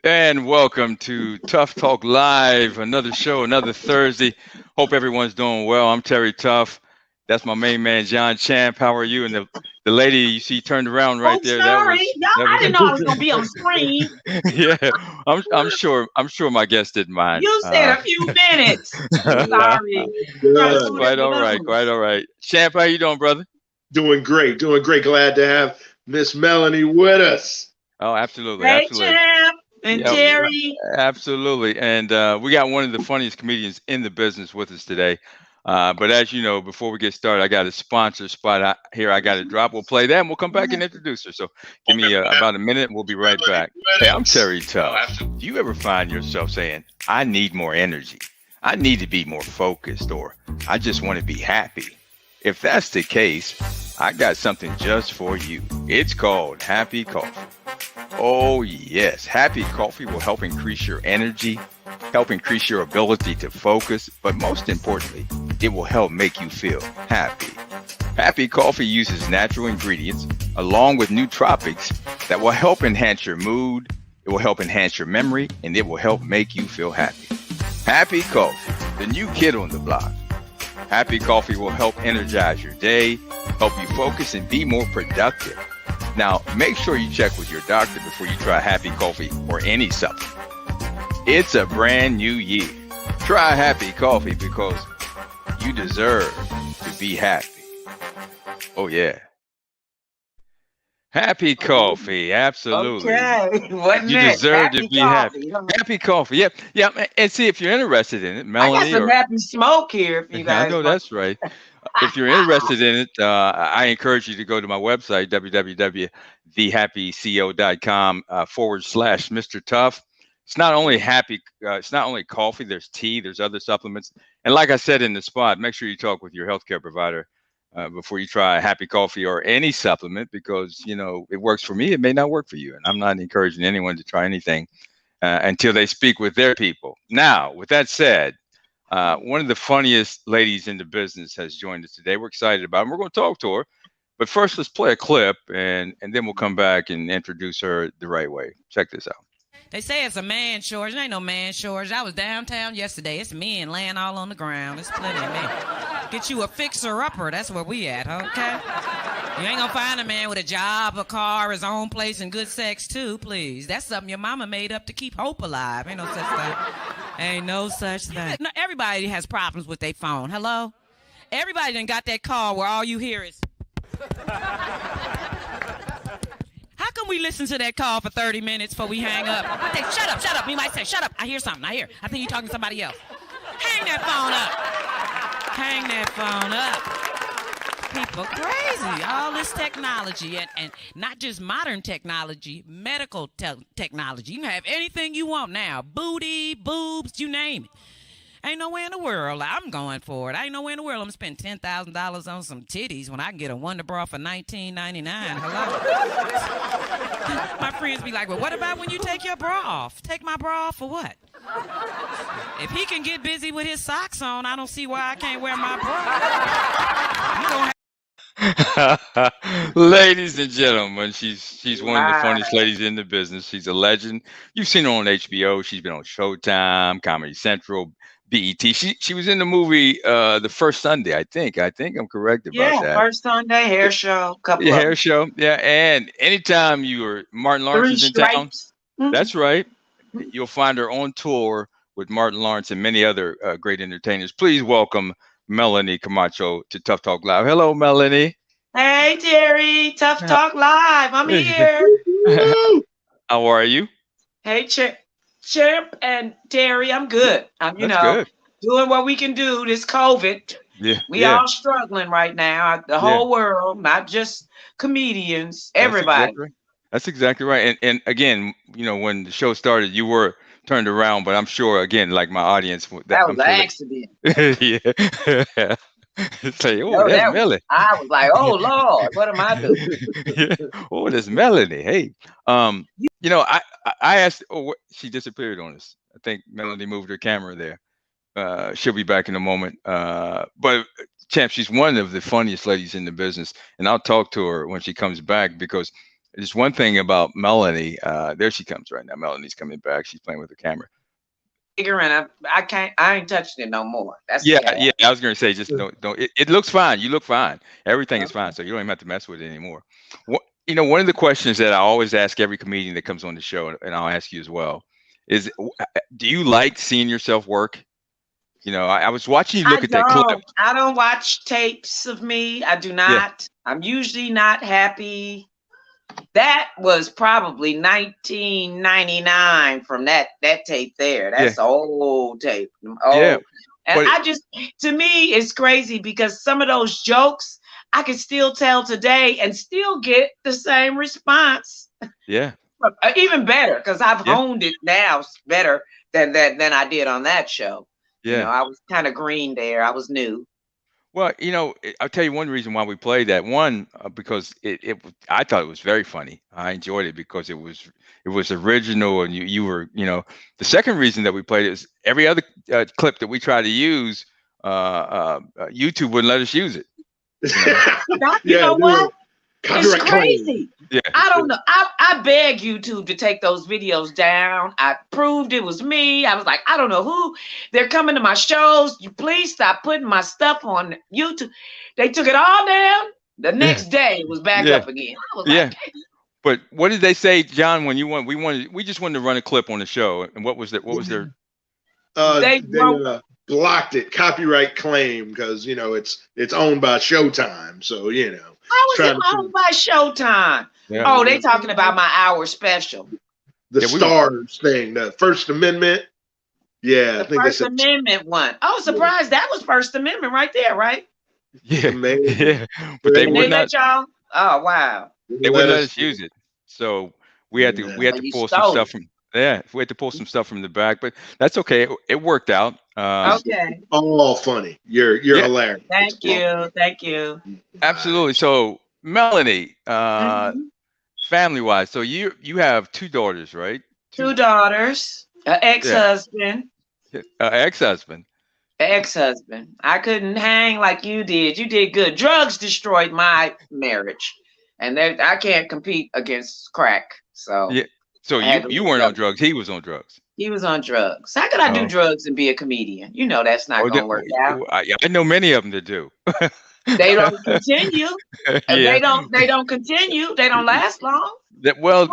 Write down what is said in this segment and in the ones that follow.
And welcome to Tuff Talk Live, another show, another Thursday. Hope everyone's doing well. I'm Terry Tuff. That's my main man, John Champ. How are you? And the lady you see turned around right Oh, there, sorry. Y'all, that I was didn't know I was gonna be on screen. yeah. I'm sure my guest didn't mind. You said a few minutes. I'm sorry. Trying to That's pull this quite all right. balloon. Quite all right. Champ, how you doing, brother? Doing great, doing great. Glad to have Miss Melanie with us. Oh, absolutely, Hey, absolutely. Champ and Yeah, Terry. absolutely. And we got one of the funniest comedians in the business with us today. But as you know, before we get started, I got a sponsor spot here. I got to drop. We'll play that and we'll come back and introduce her. So give me about a minute and we'll be right back. Hey, I'm Terry Tuff. Do you ever find yourself saying, I need more energy? I need to be more focused, or I just want to be happy? If that's the case, I got something just for you. It's called Happy Coffee. Oh, yes. Happy Coffee will help increase your energy, help increase your ability to focus, but most importantly, it will help make you feel happy. Happy Coffee uses natural ingredients along with nootropics that will help enhance your mood, it will help enhance your memory, and it will help make you feel happy. Happy Coffee, the new kid on the block. Happy Coffee will help energize your day, help you focus, and be more productive. Now, make sure you check with your doctor before you try Happy Coffee or any supplement. It's a brand new year. Try Happy Coffee because you deserve to be happy. Oh, yeah. Happy Coffee, absolutely. Okay. Wasn't You it? deserve to Happy be happy. coffee. Huh? Happy Coffee, yeah, yeah. And see if you're interested in it, I got Melanie, some or happy smoke here if you I guys know want. that's right. If you're interested in it, I encourage you to go to my website, www.thehappyco.com / Mr. Tuff. It's not only coffee, there's tea, there's other supplements. And like I said in the spot, make sure you talk with your healthcare provider before you try Happy Coffee or any supplement, because, it works for me. It may not work for you. And I'm not encouraging anyone to try anything until they speak with their people. Now, with that said, one of the funniest ladies in the business has joined us today. We're excited about it. We're going to talk to her. But first, let's play a clip, and then we'll come back and introduce her the right way. Check this out. They say it's a man shortage. There ain't no man shortage. I was downtown yesterday. It's men laying all on the ground. There's plenty of men. Get you a fixer-upper. That's where we at, okay? You ain't gonna find a man with a job, a car, his own place, and good sex, too, please. That's something your mama made up to keep hope alive. Ain't no such thing. Ain't no such thing. No, everybody has problems with their phone. Hello? Everybody done got that call where all you hear is... How come we listen to that call for 30 minutes before we hang up? They, shut up. You might say, shut up. I hear something. I think you're talking to somebody else. Hang that phone up. Hang that phone up. People crazy. All this technology, and not just modern technology, medical technology. You can have anything you want now. Booty, boobs, you name it. Ain't nowhere in the world I'm going for it. Ain't nowhere in the world I'm spending $10,000 on some titties when I can get a Wonder Bra for $19.99. Hello? My friends be like, well, what about when you take your bra off? Take my bra off for what? If he can get busy with his socks on, I don't see why I can't wear my bra. Ladies and gentlemen, she's one of the funniest ladies in the business. She's a legend. You've seen her on HBO. She's been on Showtime, Comedy Central, BET. She was in the movie The First Sunday, I think. I think I'm correct about that. First Sunday hair show. Yeah, hair show. Yeah, and anytime Martin Lawrence is in town, that's right. You'll find her on tour with Martin Lawrence and many other great entertainers. Please welcome Melanie Comarcho to Tuff Talk Live. Hello, Melanie. Hey, Terry. Tuff Talk Live. I'm here. How are you? Hey, Champ and Terry. I'm good. I'm, good. doing what we can do. This COVID. Yeah. We all struggling right now. The whole world, not just comedians, everybody. That's exactly right. And again, when the show started, you were turned around, but I'm sure, again, like my audience, that was an accident. Yeah. Say, that's Melanie. I was like, oh Lord, what am I doing? Yeah. Oh, that's Melanie. Hey, I asked. Oh, she disappeared on us. I think Melanie moved her camera there. She'll be back in a moment. But Champ, she's one of the funniest ladies in the business, and I'll talk to her when she comes back, because there's one thing about Melanie. There she comes right now. Melanie's coming back. She's playing with her camera. And I ain't touching it no more. That's Yeah, the cat. yeah. I was gonna say, just don't. It looks fine. You look fine. Everything is fine. So you don't even have to mess with it anymore. What, one of the questions that I always ask every comedian that comes on the show, and I'll ask you as well, is, do you like seeing yourself work? I was watching you look at that clip. I don't watch tapes of me. I do not. I'm usually not happy. That was probably 1999 from that tape there. That's the old tape. And to me, it's crazy because some of those jokes I can still tell today and still get the same response. Yeah. Even better, because I've honed it now better than I did on that show. Yeah. I was kind of green there. I was new. Well, I'll tell you one reason why we played that. One, because I thought it was very funny. I enjoyed it because it was original, and you were, the second reason that we played it is every other clip that we try to use, YouTube wouldn't let us use it. You know what? It's crazy. Yeah. I don't know. I begged YouTube to take those videos down. I proved it was me. I was like, I don't know who. They're coming to my shows. You please stop putting my stuff on YouTube. They took it all down. The next day it was back up again. I was like, but what did they say, John, when we just wanted to run a clip on the show, and what was their they blocked it, copyright claim, because it's owned by Showtime. So how was it owned by Showtime? Yeah. Oh, they talking about my hour special. The Stars thing, the First Amendment. Yeah, I think First Amendment one. I was surprised that was First Amendment right there, right? Yeah, yeah. But they would not. Y'all. Oh wow. They wouldn't let us use it, so we had to pull some stuff from. Yeah, we had to pull some stuff from the back, but that's okay. It worked out. Okay. All funny. You're hilarious. Thank you. Absolutely. So Melanie, family-wise, so you have two daughters, right? Two daughters, an ex-husband. Ex-husband. I couldn't hang like you did. You did good. Drugs destroyed my marriage, and I can't compete against crack. So yeah. So you weren't on drugs. He was on drugs. He was on drugs. How could I do drugs and be a comedian? That's not going to work out. I know many of them that do. They don't continue. They don't continue. They don't last long. They quit.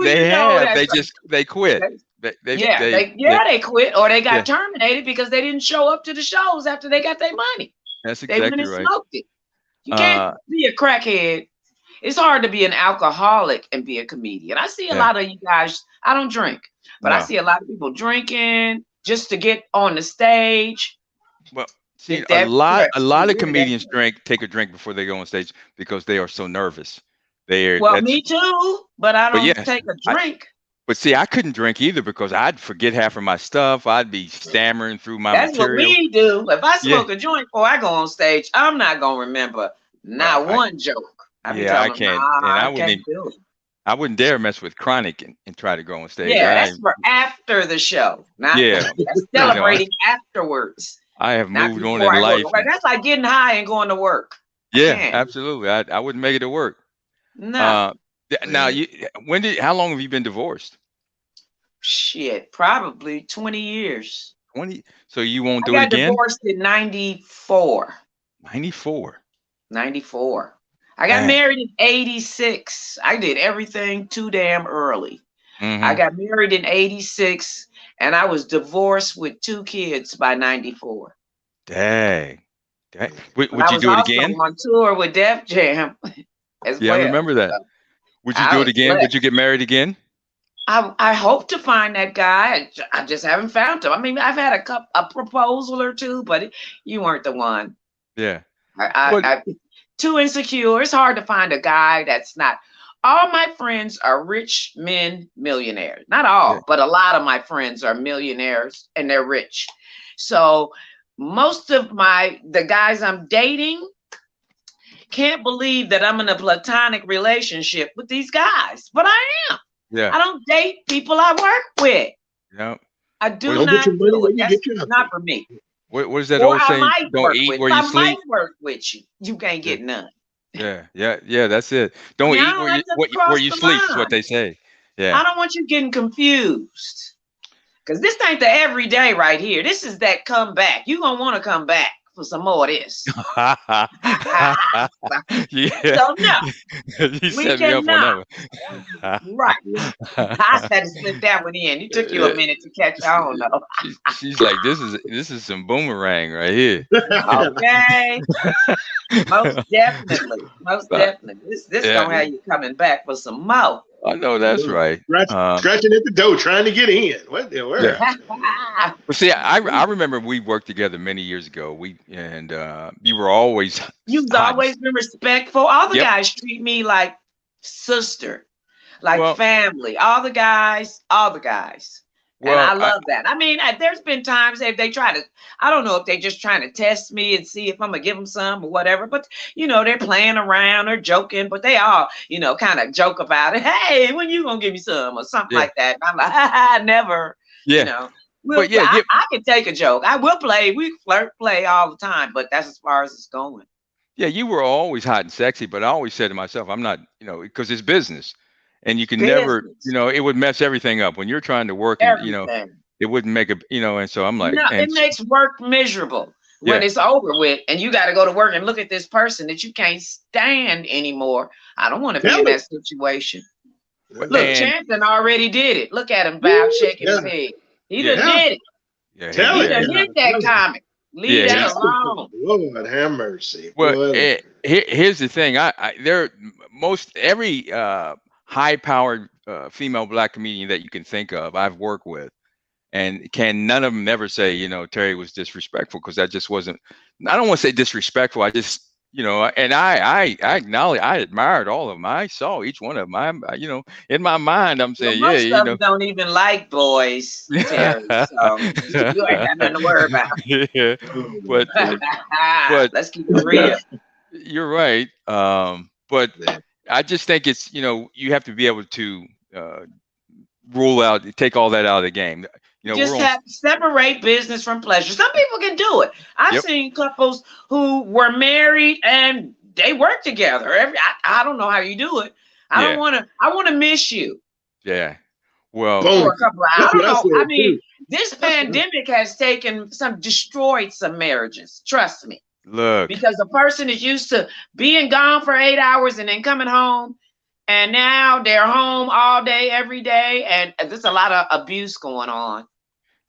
They quit, or they got terminated because they didn't show up to the shows after they got their money. That's exactly right. They went and smoked it. You can't be a crackhead. It's hard to be an alcoholic and be a comedian. I see a lot of you guys. I don't drink, but I see a lot of people drinking just to get on the stage. Well, see, a lot of comedians take a drink before they go on stage because they are so nervous. Me too, but I don't take a drink. But see, I couldn't drink either because I'd forget half of my stuff. I'd be stammering through my material. That's what we do. If I smoke a joint before I go on stage, I'm not gonna remember one joke. I can't. And I wouldn't dare mess with chronic and try to go on stage. Yeah, that's for after the show. That's celebrating afterwards. I have moved on in life. That's like getting high and going to work. Yeah, absolutely. I wouldn't make it to work. No. Now, how long have you been divorced? Shit, probably 20 years. 20. So you won't do it again? I got divorced in 94. 94. I got married in 86. I did everything too damn early. Mm-hmm. I got married in 86, and I was divorced with 2 kids by 94. Dang. Would you do it again? On tour with Def Jam. I remember that. Would you do it again? Would you get married again? I hope to find that guy. I just haven't found him. I mean, I've had a proposal or two, but you weren't the one. Yeah. I too insecure. It's hard to find a guy that's not. All my friends are rich men, millionaires. Not all, but a lot of my friends are millionaires and they're rich. So most of the guys I'm dating can't believe that I'm in a platonic relationship with these guys, but I am. Yeah. I don't date people I work with. No. I do not do it. That's not for me. What is that old saying? Don't eat where you sleep. I might work with you. You can't get none. Yeah. That's it. I Don't mean, I eat don't like to where cross you the sleep is what line. they say. Yeah. I don't want you getting confused. Because this ain't the everyday right here. This is that comeback. You're going to want to come back for some more of this. Yeah. So, no, You we set me up on cannot. that one. Right. I had to slip that one in. It took you a minute to catch on, though. She's like, this is some boomerang right here. Okay. Most definitely. Most definitely. This Yeah, going to have you coming back for some more. I know that's right. Scratching at the door, trying to get in. What the world? Yeah. But see, I remember we worked together many years ago. You were always You've hot. always been respectful. All the Yep. guys treat me like sister, like Well, family. All the guys. And well, I love that. I mean, there's been times if they try to, I don't know if they just trying to test me and see if I'm gonna give them some or whatever. But they're playing around or joking, but they all, kind of joke about it. Hey, when you gonna give me some or something yeah, like that? And I'm like, never. You yeah. know, But yeah, I can take a joke. I will play. We play all the time, but that's as far as it's going. yeah, you were always hot and sexy. But I always said to myself, I'm not, because it's business, and you can never, Business, it would mess everything up when you're trying to work, and everything. it wouldn't make and so I'm like, No, it makes work miserable when yeah, it's over with and you got to go to work and look at this person that you can't stand anymore. I don't want to be in that situation. Look, and Champton already did it. Look at him bow, shaking his head. He done did it. yeah, Tell He it. done hit that comic. Leave Yeah, that alone. Lord have mercy. Well, here's the thing. Every high-powered female black comedian that you can think of, I've worked with, and none of them ever say, Terry was disrespectful, because that just wasn't. I don't want to say disrespectful. I just, and I acknowledge, I admired all of them. I saw each one of them. In my mind, I'm saying, Well, most of them don't even like boys, Terry. So you ain't got nothing to worry about. Yeah, but Let's keep it real. you're right. But I just think it's, you have to be able to take all that out of the game. Just have separate business from pleasure. Some people can do it. I've seen couples who were married and they work together. I don't know how you do it. I want to miss you. Yeah. Well, for a couple of hours. I don't know. I mean, this pandemic has destroyed some marriages. Trust me. Look. Because a person is used to being gone for 8 hours and then coming home. And now they're home all day, every day. And there's a lot of abuse going on.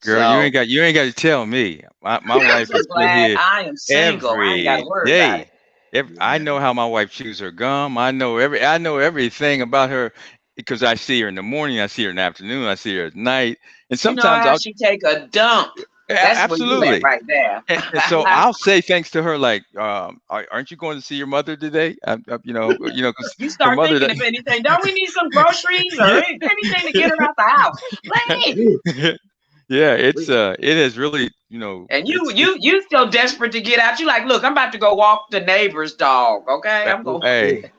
Girl, you ain't got to tell me. My wife is glad here I am single. I ain't got to worry about it. I know how my wife chews her gum. I know everything about her, because I see her in the morning, I see her in the afternoon, I see her at night, and sometimes she take a dump. That's absolutely right there. And so I'll say things to her like, "Aren't you going to see your mother today?" Because you start thinking of anything. Don't we need some groceries or anything to get her out the house? Please. Yeah, it is really, And you so desperate to get out. You like, look, I'm about to go walk the neighbor's dog. Okay, I'm going. Hey,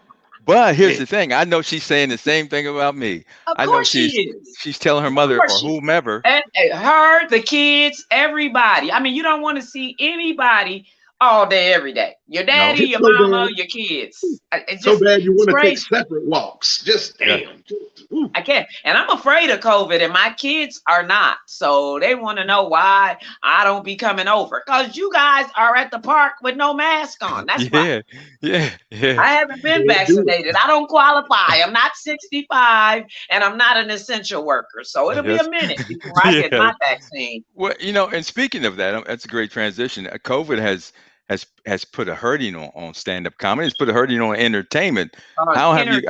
but here's the thing. I know she's saying the same thing about me. Of course she is. She's telling her mother or whomever. And her, the kids, everybody. I mean, you don't want to see anybody all day, every day. Your daddy, your mama, your kids. It's so bad you want to crazy. take separate walks. Just damn. I can't. And I'm afraid of COVID, and my kids are not. So they want to know why I don't be coming over. Because you guys are at the park with no mask on. That's why. Yeah. I haven't been vaccinated. I don't qualify. I'm not 65, and I'm not an essential worker. So it'll be a minute before I get my vaccine. Well, and speaking of that, that's a great transition. COVID has put a hurting on stand-up comedy. It's put a hurting on entertainment. How have you?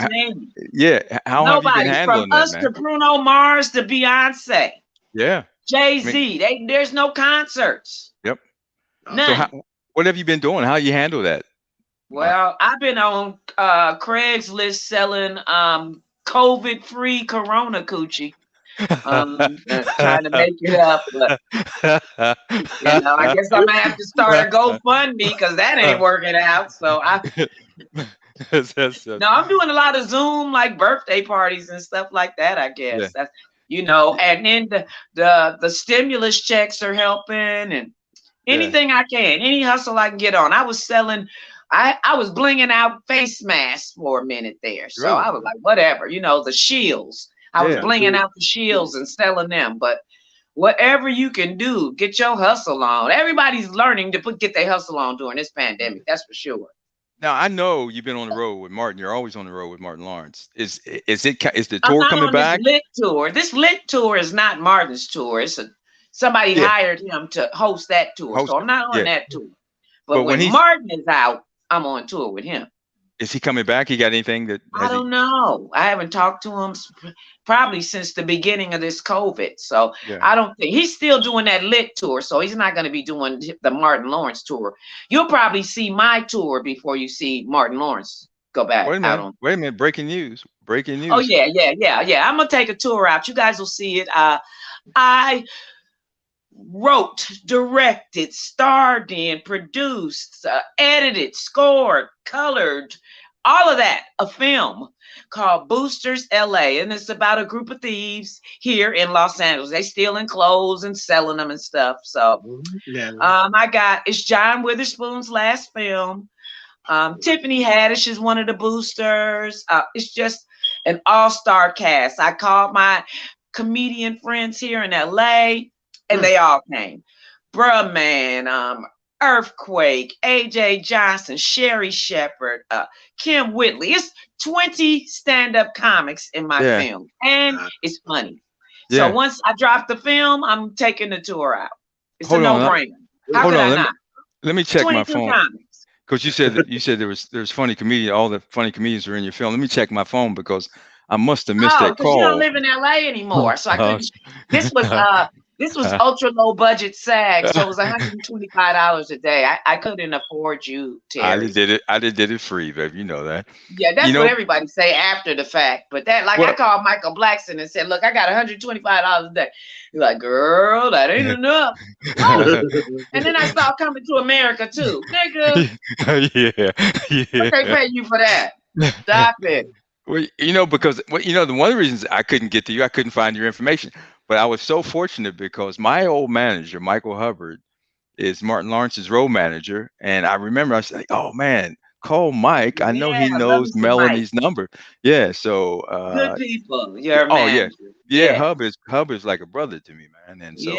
How have you been handling from us that, to Bruno Mars to Beyonce? Yeah. Jay-Z. There's no concerts. Yep. None. So what have you been doing? How you handle that? Well, I've been on Craigslist selling COVID-free Corona coochie. Trying to make it up, but I guess I'm gonna have to start a GoFundMe because that ain't working out. So no, I'm doing a lot of Zoom, like birthday parties and stuff like that. I guess that's and then the stimulus checks are helping, and anything I can, any hustle I can get on. I was selling I was blinging out face masks for a minute there. So Really? I was like, whatever, the shields. I was Yeah. blinging out the shields and selling them. But whatever you can do, get your hustle on. Everybody's learning to get their hustle on during this pandemic. That's for sure. Now I know you've been on the road with Martin. You're always on the road with Martin Lawrence. Is the I'm tour not coming on this back? lit tour. This lit tour is not Martin's tour. Somebody Yeah. hired him to host that tour. Host So it. I'm not on Yeah. that tour. But But when when Martin is out, I'm on tour with him. is he coming back? He got anything that I has he? don't know. I haven't talked to him probably since the beginning of this COVID. So Yeah. I don't think he's still doing that lit tour. So he's not going to be doing the Martin Lawrence tour. You'll probably see my tour before you see Martin Lawrence go back Wait a out minute. on. Wait a minute. Breaking news. Breaking Oh news. yeah. I'm gonna take a tour out. You guys will see it. I wrote, directed, starred in, produced, edited, scored, colored, all of that, a film called Boosters LA. And it's about a group of thieves here in Los Angeles. They stealing clothes and selling them and stuff. So it's John Witherspoon's last film. Tiffany Haddish is one of the boosters. It's just an all-star cast. I called my comedian friends here in LA and they all came. Bruh Man, Earthquake, AJ Johnson, Sherry Shepherd, Kim Whitley. It's 20 stand-up comics in my film, and it's funny. So once I drop the film, I'm taking the tour out. It's a no-brainer. How could I not? Let me check my 22 phone. comics. Because you said there's funny comedian. All the funny comedians are in your film. Let me check my phone because I must have missed that because call. you don't live in LA anymore, so I couldn't. This was ultra low budget SAG, so it was $125 a day. I couldn't afford you, Terry. I did it free, babe. You know that. Yeah, that's what everybody say after the fact. But I called Michael Blackson and said, "Look, I got $125 a day." He's like, "Girl, that ain't enough." And then I started coming to America too, nigga. Yeah. What they pay you for that? Stop it. Well, because one of the reasons I couldn't get to you, I couldn't find your information. But I was so fortunate because my old manager, Michael Hubbard, is Martin Lawrence's road manager. And I remember I was like, oh man, call Mike. I know he knows Melanie's number. Yeah. So good people. Your manager. Yeah. Hub is like a brother to me, man. And so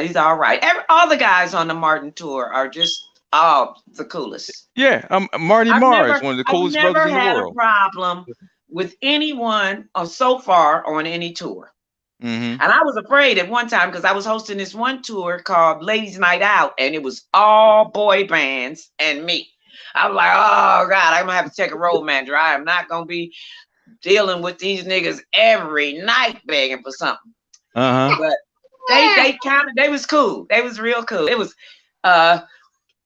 he's all right. All the guys on the Martin tour are just the coolest. Yeah. Marty Marr is one of the coolest brothers in the world. I've never had a problem with anyone so far on any tour. Mm-hmm. And I was afraid at one time because I was hosting this one tour called Ladies Night Out, and it was all boy bands and me. I was like, oh God, I'm gonna have to take a road manager. I am not gonna be dealing with these niggas every night begging for something. But they was cool. They was real cool. It was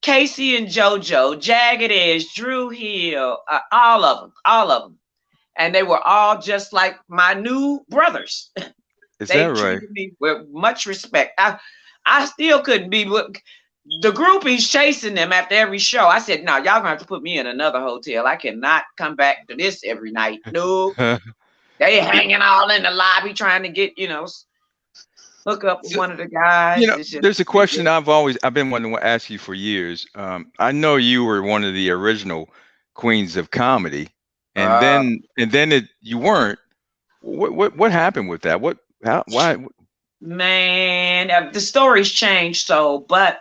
Casey and JoJo, Jagged Edge, Drew Hill, all of them. And they were all just like my new brothers. Is that right? They treated me with much respect. I still couldn't be with the groupies chasing them after every show. I said, no, y'all gonna have to put me in another hotel. I cannot come back to this every night. No. They hanging all in the lobby trying to get, hook up with one of the guys. There's a question I've been wanting to ask you for years. I know you were one of the original queens of comedy, and then you weren't. What happened with that? Why? Man, the story's changed. But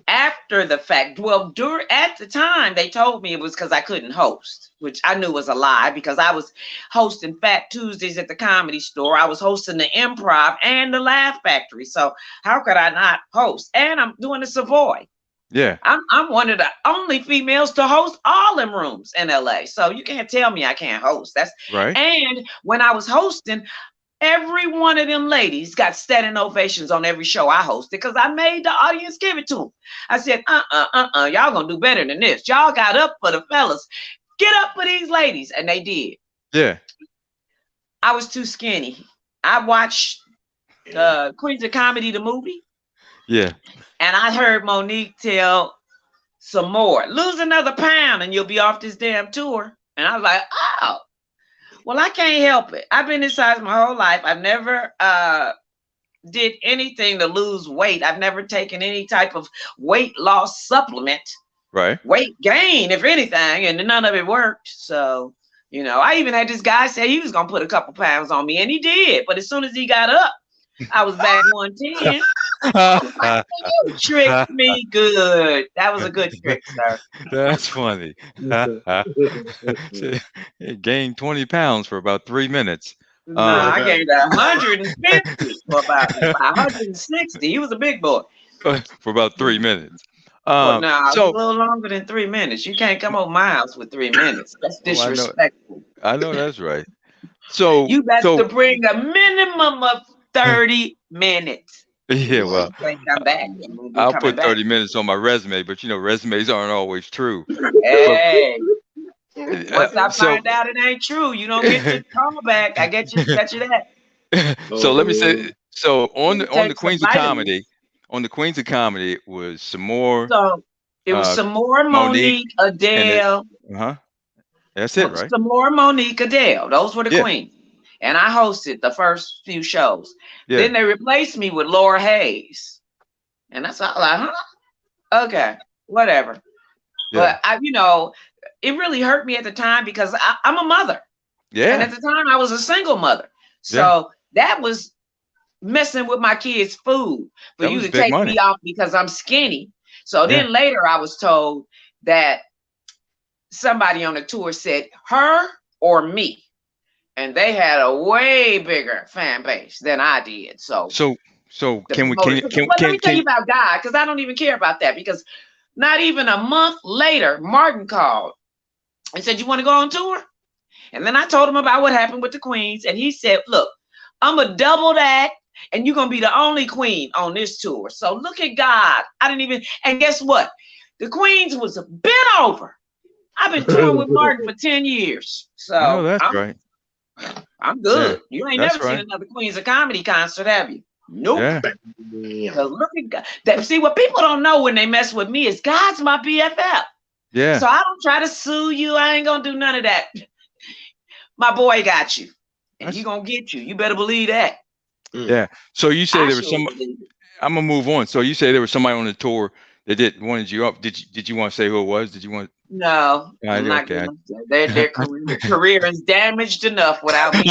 after the fact, at the time they told me it was because I couldn't host, which I knew was a lie because I was hosting Fat Tuesdays at the Comedy Store. I was hosting the Improv and the Laugh Factory. So how could I not host? And I'm doing the Savoy. Yeah. I'm one of the only females to host all them rooms in LA. So you can't tell me I can't host. That's right. And when I was hosting, every one of them ladies got standing ovations on every show I hosted because I made the audience give it to them. I said, y'all gonna do better than this. Y'all got up for the fellas. Get up for these ladies. And they did. Yeah. I was too skinny. I watched Queens of Comedy, the movie. Yeah. And I heard Monique tell some more, lose another pound and you'll be off this damn tour. And I was like, oh. Well, I can't help it. I've been this size my whole life. I've never did anything to lose weight. I've never taken any type of weight loss supplement. Right. weight gain, if anything, and none of it worked. So, I even had this guy say he was gonna put a couple pounds on me, and he did. But as soon as he got up, I was back 110. You tricked me good. That was a good trick, sir. That's funny. It gained 20 pounds for about 3 minutes. No, I gained 150 for about 160. He was a big boy. For about 3 minutes. Well, no, it's a So little longer than 3 minutes. You can't come over my house with 3 minutes. That's disrespectful. I know that's right. So You got to bring a minimum of 30 minutes. Yeah, well, come back. I'll put 30 minutes on my resume, but resumes aren't always true. Hey, once I find out it ain't true, you don't get your call back. I get you that. So let me say, so on the Queens of Comedy, it was some more. So it was some more Monique, Adele. That's it, right? Some more Monique, Adele. Those were the queens. And I hosted the first few shows. Yeah. Then they replaced me with Laura Hayes. And that's all like, okay, whatever. Yeah. But it really hurt me at the time because I'm a mother. Yeah. And at the time I was a single mother. So that was messing with my kids' food for you to take me off because I'm skinny. So then later I was told that somebody on the tour said her or me. And they had a way bigger fan base than I did. So let me tell you about God, because I don't even care about that. Because not even a month later, Martin called and said, "You want to go on tour?" And then I told him about what happened with the Queens, and he said, "Look, I'm gonna double that, and you're gonna be the only queen on this tour." So look at God. And guess what? The Queens was bent over. I've been touring with Martin for 10 years. So that's right. I'm good. You ain't never seen another Queens of Comedy concert, have you? Nope. Yeah. Look at God. See, what people don't know when they mess with me is God's my BFF. Yeah. So I don't try to sue you. I ain't gonna do none of that. My boy got you, and he gonna get you. You better believe that. Yeah. So you say there was somebody. I'm gonna move on. So you say there was somebody on the tour that wanted you up. Did you want to say who it was? Did you want? No, I'm not gonna. Their career is damaged enough without me.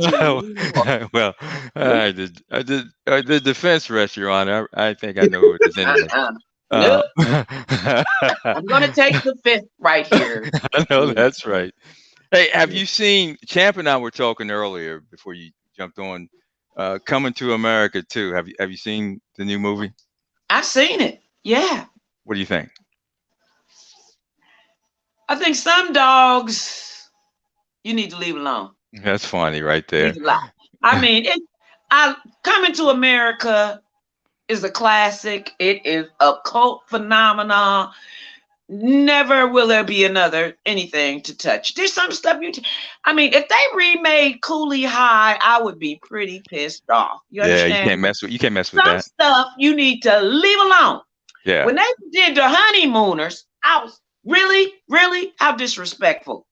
Well, the defense rest, Your Honor. I think I know who it is anyway. Nope. I'm gonna take the fifth right here. I know that's right. Hey, have you seen? Champ and I were talking earlier before you jumped on. Coming to America too. Have you seen the new movie? I've seen it. Yeah. What do you think? I think some dogs you need to leave alone. That's funny right there. I mean, Coming to America is a classic. It is a cult phenomenon. Never will there be anything to touch. There's some stuff if they remade Cooley High, I would be pretty pissed off. You understand? Yeah, you can't mess with that. Some stuff you need to leave alone. Yeah. When they did The Honeymooners, I was really, how disrespectful.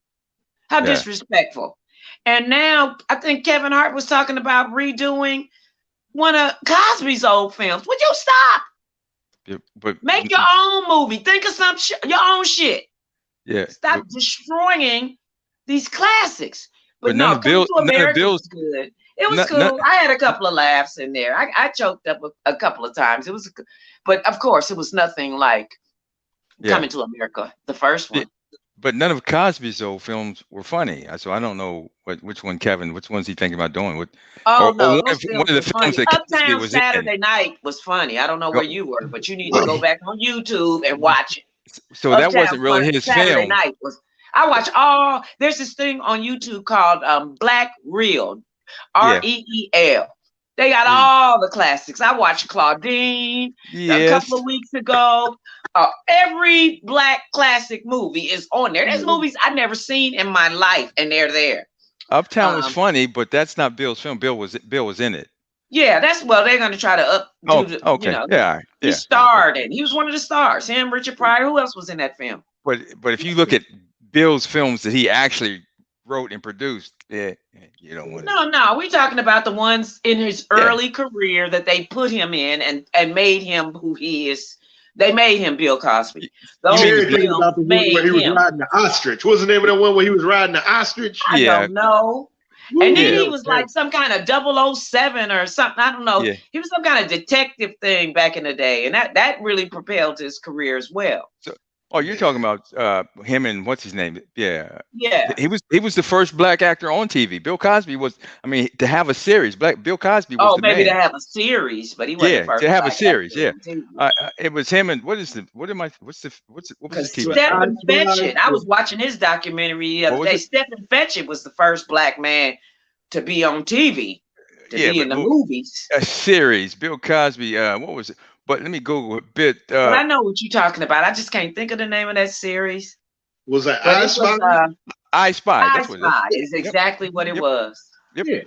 How disrespectful. And now I think Kevin Hart was talking about redoing one of Cosby's old films. Would you stop? Yeah, make your own movie. Think of your own shit. Yeah. Stop destroying these classics. But no, Coming to America was good. It was cool. I had a couple of laughs in there. I choked up a couple of times. But of course, it was nothing like Coming to America, the first one. But none of Cosby's old films were funny. So I don't know which one's he thinking about doing? One of the films that Uptown was Saturday Night was funny. I don't know where you were, but you need to go back on YouTube and watch it. So Uptown that wasn't really his Saturday film. Night I watch there's this thing on YouTube called Black Reel, REEL. They got all the classics. I watched Claudine a couple of weeks ago. Every black classic movie is on there. There's movies I've never seen in my life, and they're there. Uptown was funny, but that's not Bill's film. Bill was in it. Yeah, they're going to try to okay. He starred in. He was one of the stars. Him, Richard Pryor. Who else was in that film? But if you look at Bill's films that he actually wrote and produced, you don't want to. No, we're talking about the ones in his early career that they put him in and made him who he is They made him Bill Cosby. You Those mean the Sherry thinking films about the one made where he was him. riding the ostrich. What's the name of that one where he was riding the ostrich? I don't know. And then Yeah. he was like some kind of 007 or something. I don't know. Yeah. He was some kind of detective thing back in the day, and that really propelled his career as well. So, oh, you're talking about him and what's his name? Yeah. Yeah. He was the first black actor on TV. Bill Cosby was. I mean, to have a series, Bill Cosby was the maybe man. to have a series, but he wasn't Yeah, the first to have a black series. actor Yeah, on TV. it was him and what was the Because TV? Stephen Fetchit, I was watching his documentary the other What was day. it? Stephen Fetchit was the first black man to be on TV, to Yeah, be in but the movies. a series. Bill Cosby. What was it? But let me Google a bit. But I know what you're talking about. I just can't think of the name of that series. Was that But I it was Spy? I Spy. I That's what it is. Spy is exactly what it Yep. was. Yep. Yeah.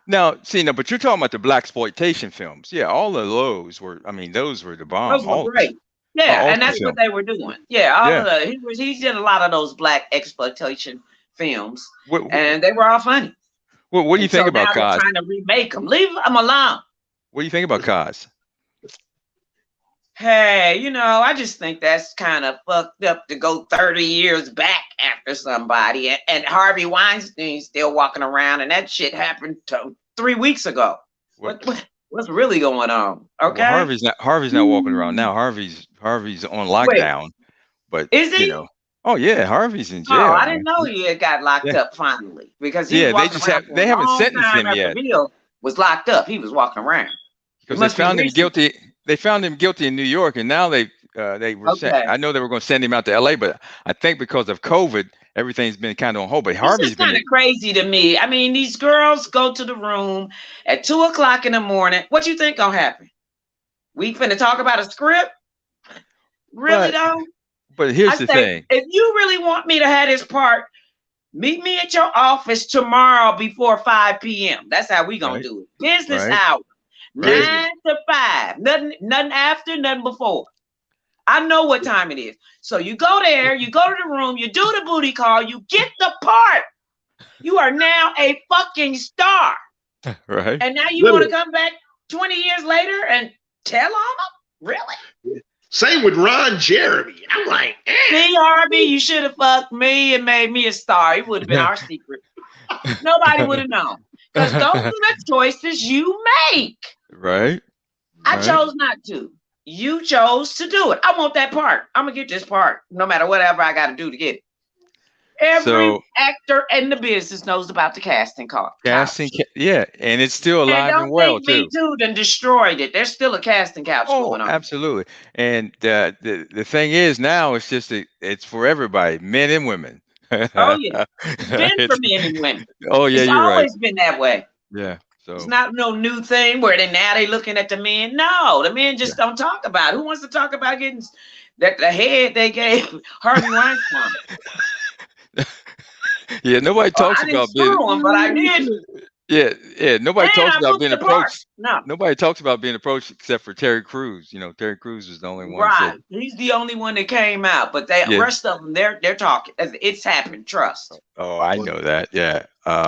Now, see, now, but you're talking about the black exploitation films. Yeah, all of those were. I mean, those were the bomb. Those were All great. Yeah, awesome and that's film. what they were doing. Yeah, all Yeah. of the he did a lot of those black exploitation films, What and they were all funny. do you And think so about now they're Cos? trying to remake them. Leave them alone. What do you think about Cos? Hey, I just think that's kind of fucked up to go 30 years back after somebody, and Harvey Weinstein's still walking around, and that shit happened 3 weeks ago. What's really going on? Okay, Well, Harvey's not walking around now. Harvey's on lockdown, but is he? oh yeah, Harvey's in jail. Oh, I man. didn't know he had got locked Yeah. up finally, because he Yeah, was they walking just around have for they a haven't long sentenced time him after yet Bill was locked up. He was walking around. because they found him guilty. They found him guilty in New York, and now they were Okay. I know they were going to send him out to L.A., but I think because of COVID, everything's been kind of on hold. But This Harvey's is kind been of crazy to me. I mean, these girls go to the room at 2:00 in the morning. What you think gonna happen? We finna talk about a script? Really But- though? But here's I the say, thing. if you really want me to have this part, meet me at your office tomorrow before 5 p.m. That's how we gonna Right. do it. Business Right. hour, Right. 9 to 5. Nothing after, nothing before. I know what time it is. So you go there, you go to the room, you do the booty call, you get the part. You are now a fucking star. Right. And now you want to come back 20 years later and tell on them? Really? Same with Ron Jeremy. I'm like, See, Harvey, you should have fucked me and made me a star. It would have been our secret. Nobody would have known. Because those are the choices you make. Right. I Right. chose not to. You chose to do it. I want that part. I'm going to get this part, no matter whatever I got to do to get it. Every So- actor in the business knows about the casting call. Yeah, and it's still And alive don't and well think Me too. Too done destroyed it. There's still a casting couch Oh, going on. absolutely. And the thing is now it's just it's for everybody, men and women. Oh, yeah. It's been for men and women. Oh yeah, It's you're right. always been that way. Yeah. So It's not no new thing where now they looking at the men. No, the men just don't talk about it. Who wants to talk about getting the head they gave Harvey Weinstein? yeah, nobody talks I didn't about being screw him, but I did. yeah, nobody And talks I about looked being the part. approached. No. Nobody talks about being approached except for Terry Crews. Terry Crews was the only one. Right. He's the only one that came out, but the Yeah. rest of them, they're talking. It's happened. Trust. Oh, I know that. Yeah.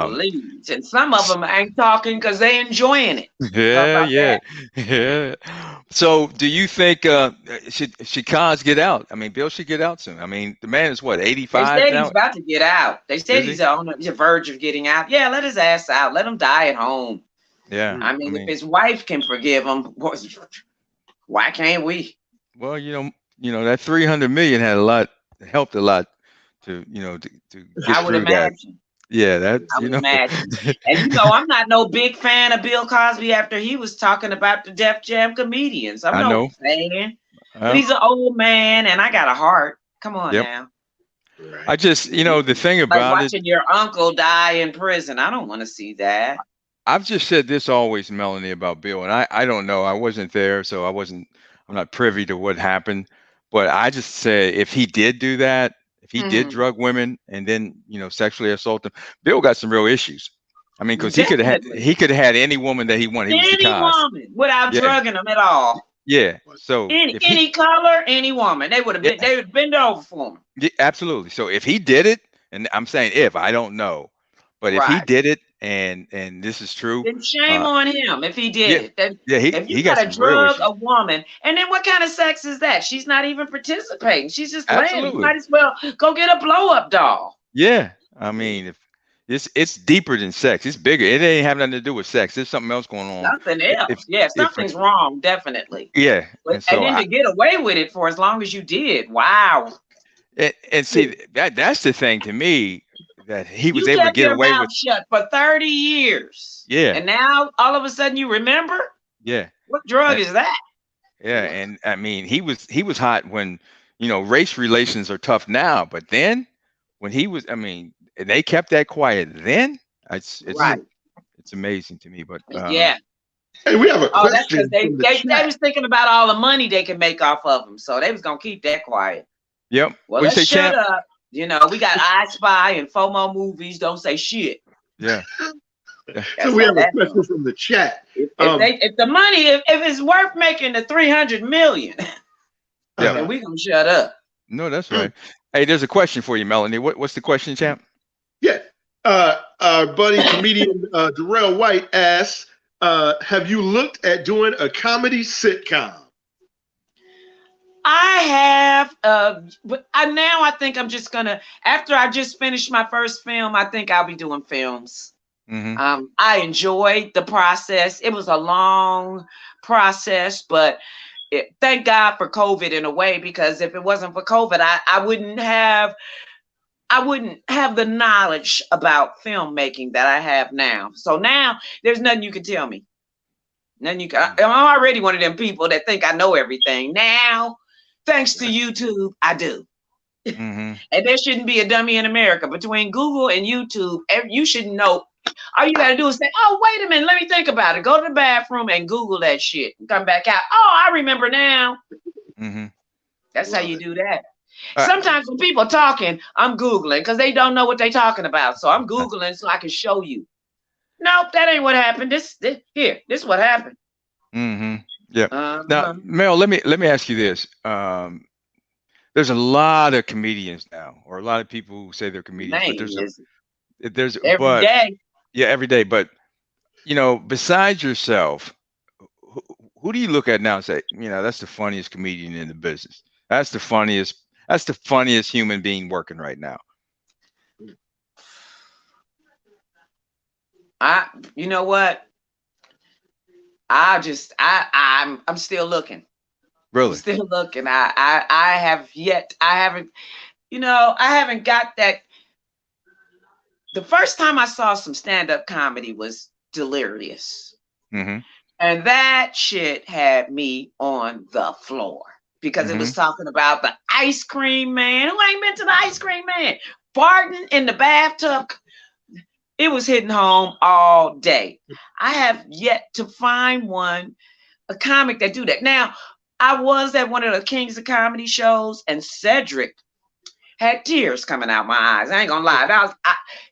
Please. And some of them ain't talking because they enjoying it. Yeah, about yeah, yeah. So, do you think should Cos get out? I mean, Bill should get out soon. I mean, the man is what, They 85 said now? he's about to get out. They said Is he? he's on the verge of getting out. Yeah, let his ass out. Let him die at home. Yeah. I mean, if his wife can forgive him, why can't we? Well, that 300 million helped a lot to get I would through that. imagine. Yeah, that I would imagine. And I'm not no big fan of Bill Cosby after he was talking about the Def Jam comedians. I'm I no know. fan. But he's an old man, and I got a heart. Come on Yep. now. I just, the thing Like about it, watching your uncle die in prison. I don't want to see that. I've just said this always, Melanie, about Bill, and I don't know, I wasn't there, so I'm not privy to what happened, but I just say if he did do that, if he did drug women and then sexually assault them, Bill got some real issues. I mean, because he could have had any woman that he wanted. He was the Any Cos. woman without Yeah. drugging them at all. Yeah. So Any color, any woman. They would have been. They would bend over for him. Yeah, absolutely. So if he did it, and I'm saying if, I don't know, but if he Right. did it and this is true. Then shame on him if he Yeah, did it. Then yeah, if you he got got to some real drug issues. a woman, and then what kind of sex is that? She's not even participating. She's just laying. You Absolutely. might as well go get a blow up doll. Yeah. I mean, if it's deeper than sex. It's bigger. It ain't have nothing to do with sex. There's something else going on. Something If else. Yeah, if something's wrong, definitely. yeah, But and and so then I to get away with it for as long as you did, wow. and see that's the thing to me that he was You able to kept get your away with. mouth shut for 30 years. Yeah, And now all of a sudden you remember? yeah, What drug and, is that? yeah, and I mean he was hot when race relations are tough now, but then when he was, I mean, and they kept that quiet then. It's Right. it's amazing to me, but Yeah. Hey, we have a Oh, that's because question from the they chat. was thinking about all the money they can make off of them. So they was gonna keep that quiet. yep. Well, What you let's say, shut champ? up. We got I Spy and FOMO movies. Don't say shit. Yeah, yeah. So That's we how have a that question goes. from the chat. If the money, if it's worth making the 300 million, Yeah. then we gonna shut up. No, that's right. Hey, there's a question for you, Melanie. What's the question, champ? Yeah. Our buddy comedian Darrell White asks, have you looked at doing a comedy sitcom? I have, but now I think I'm just gonna. After I just finished my first film, I think I'll be doing films. Mm-hmm. I enjoyed the process. It was a long process, but thank God for COVID in a way, because if it wasn't for COVID, I wouldn't have the knowledge about filmmaking that I have now. So now there's nothing you can tell me. Nothing you can. I'm already one of them people that think I know everything. Now, thanks to YouTube, I do. Mm-hmm. And there shouldn't be a dummy in America. Between Google and YouTube, you should know. All you gotta do is say, "Oh, wait a minute, let me think about it." Go to the bathroom and Google that shit, and come back out. Oh, I remember now. Mm-hmm. That's how you do that. Uh, Sometimes when people talking, I'm Googling because they don't know what they're talking about. So I'm Googling so I can show you. Nope, that ain't what happened. This is what happened. Mm-hmm. Yeah. Uh-huh. Now, Mel, let me ask you this. There's a lot of comedians now, or a lot of people who say they're comedians, but there's every but day. yeah, every day. But besides yourself, who do you look at now and say, that's the funniest comedian in the business? That's the funniest. That's the funniest human being working right now. You know what? I'm still looking. Really? I'm still looking. I haven't got that. The first time I saw some stand-up comedy was Delirious. Mm-hmm. And that shit had me on the floor because it was talking about the ice cream man. Who ain't been to the ice cream man? Farting in the bathtub. It was hitting home all day. I have yet to find a comic that do that. Now, I was at one of the Kings of Comedy shows, and Cedric had tears coming out my eyes. I ain't gonna lie.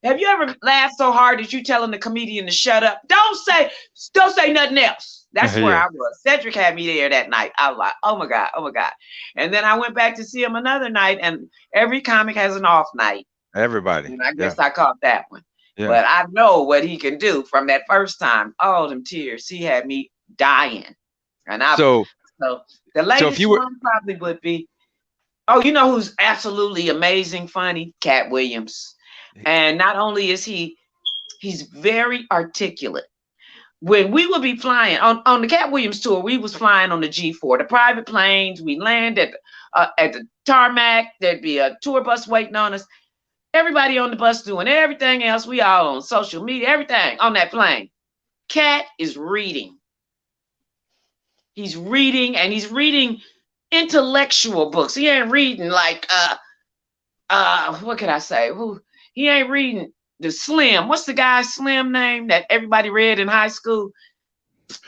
Have you ever laughed so hard that you telling the comedian to shut up? Don't say nothing else. That's where I was. Cedric had me there that night. I was like, oh my God. And then I went back to see him another night, and every comic has an off night. Everybody. And I guess I caught that one. Yeah. But I know what he can do from that first time. Oh, them tears. He had me dying. And so the latest one probably would be, oh, you know who's absolutely amazing funny? Cat Williams. And not only is he's very articulate. When we would be flying on the Cat Williams tour, we was flying on the G4, the private planes. We land at the tarmac. There'd be a tour bus waiting on us. Everybody on the bus doing everything else. We all on social media, everything on that plane. Cat is reading. He's reading, and he's reading intellectual books. He ain't reading like what can I say? He ain't reading the Slim. What's the guy's Slim name that everybody read in high school?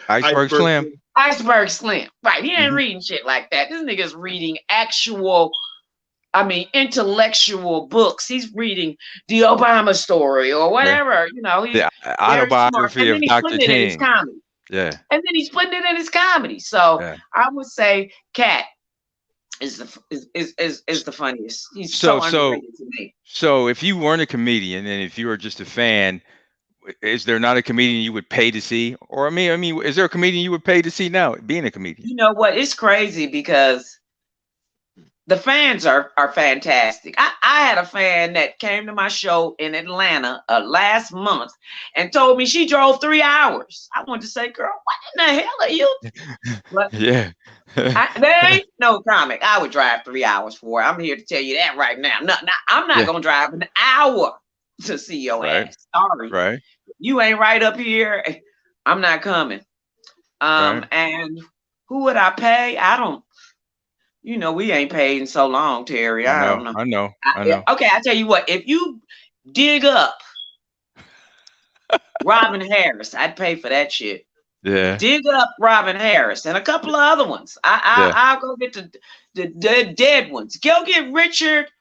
Iceberg Slim. Iceberg Slim. Right. He ain't reading shit like that. This nigga's reading intellectual books. He's reading the Obama story or whatever. The autobiography of Dr. King. Yeah. And then he's putting it in his comedy. So I would say Cat is the funniest. He's so underrated to me. So if you weren't a comedian and if you were just a fan, is there not a comedian you would pay to see? Or I mean, is there a comedian you would pay to see now being a comedian? You know what? It's crazy because the fans are fantastic. I had a fan that came to my show in Atlanta last month and told me she drove 3 hours. I wanted to say, girl, what in the hell are you? But Yeah. there ain't no comic I would drive 3 hours for. I'm here to tell you that right now. No, I'm not Yeah. gonna drive an hour to see your Right. ass. Sorry, Right. you ain't right up here. I'm not coming. Right. And who would I pay? I don't. You know, we ain't paid in so long, Terry. I I know. don't know. I know. I know. Okay, I tell you what. If you dig up Robin Harris, I'd pay for that shit. Yeah. Dig up Robin Harris and a couple of other ones. Yeah. I'll go get the dead ones. Go get Richard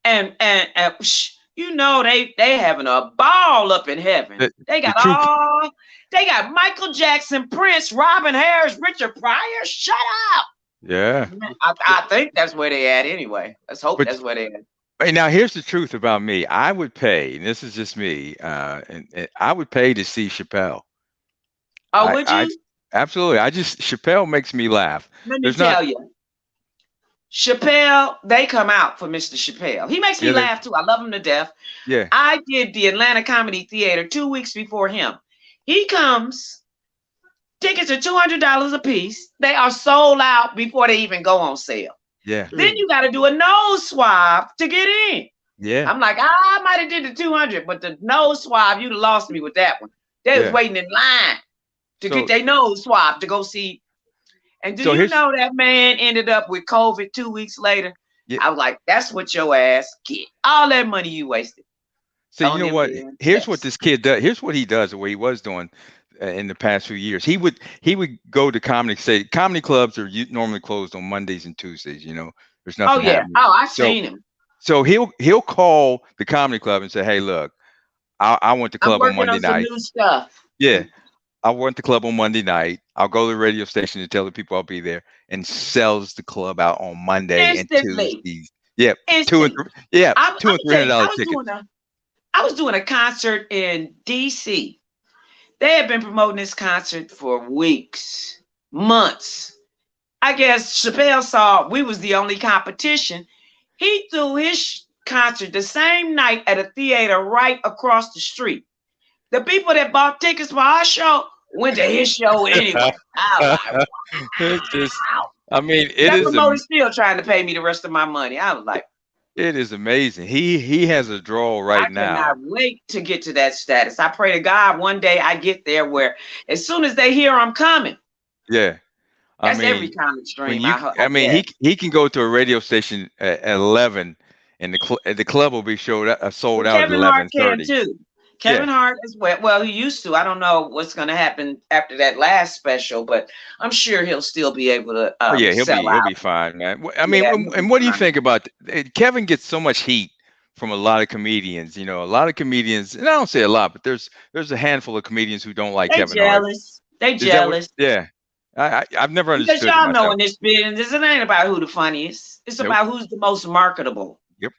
and you know they having a ball up in heaven. The, They the got truth. all. They got Michael Jackson, Prince, Robin Harris, Richard Pryor. Shut up. Yeah. I think that's where they at anyway. Let's hope But that's where they at. hey, now here's the truth about me. I would pay, and this is just me, and I would pay to see Chappelle. Oh, I, would I you? absolutely. Chappelle makes me laugh. Let me There's not. tell you. Chappelle, they come out for Mr. Chappelle. He makes me Yeah. laugh too. I love him to death. Yeah. I did the Atlanta Comedy Theater 2 weeks before him. He comes, tickets are $200 a piece. They are sold out before they even go on sale. Yeah. Then you got to do a nose swab to get in. Yeah. I'm like, I might have did the 200, but the nose swab, you'd have lost me with that one. They was Yeah. waiting in line to So get their nose swab to go see. And do so you here's know that man ended up with COVID 2 weeks later? yeah. I was like, that's what your ass get. All that money you wasted So you on know him what? being Here's what text. this kid does. Here's what he does. The way he was doing in the past few years. He would go to comedy clubs are normally closed on Mondays and Tuesdays. There's Oh nothing yeah. happening. Oh, I So seen him. so he'll call the comedy club and say, hey, look, I want the I'm club on working Monday on some night. new stuff. Yeah. I want the club on Monday night. I'll go to the radio station and tell the people I'll be there, and sells the club out on Monday and Instantly. Tuesdays. Yeah, Instantly. yeah, I'm $200 and gonna tell you, $300 tickets. I was doing a concert in DC. They had been promoting this concert for weeks, months. I guess Chappelle saw we was the only competition. He threw his concert the same night at a theater right across the street. The people that bought tickets for our show went to his show anyway. I was like, It's just, wow. I mean, That promoter's still trying to pay me the rest of my money. I was like, it is amazing. He has a draw I right now. cannot wait to get to that status. I pray to God one day I get there where as soon as they hear I'm coming, Yeah, I that's every mean, comic when stream you, I I mean, get. he can go to a radio station at 11, and the club will be sold Well, out at Kevin Hart can 11:30. too. Yeah. Kevin Hart as well. Well, he used to. I don't know what's going to happen after that last special, but I'm sure he'll still be able to Oh yeah, sell he'll out. be fine, man. I mean, Yeah, he'll be and what do you fine. think about Kevin gets so much heat from a lot of comedians. A lot of comedians, and I don't say a lot, but there's a handful of comedians who don't like They Kevin Hart. jealous. They Is that what? jealous. Yeah, I've never Because understood it y'all know myself. in this business, it ain't about who the funniest. It's Nope. about who's the most marketable. Yep.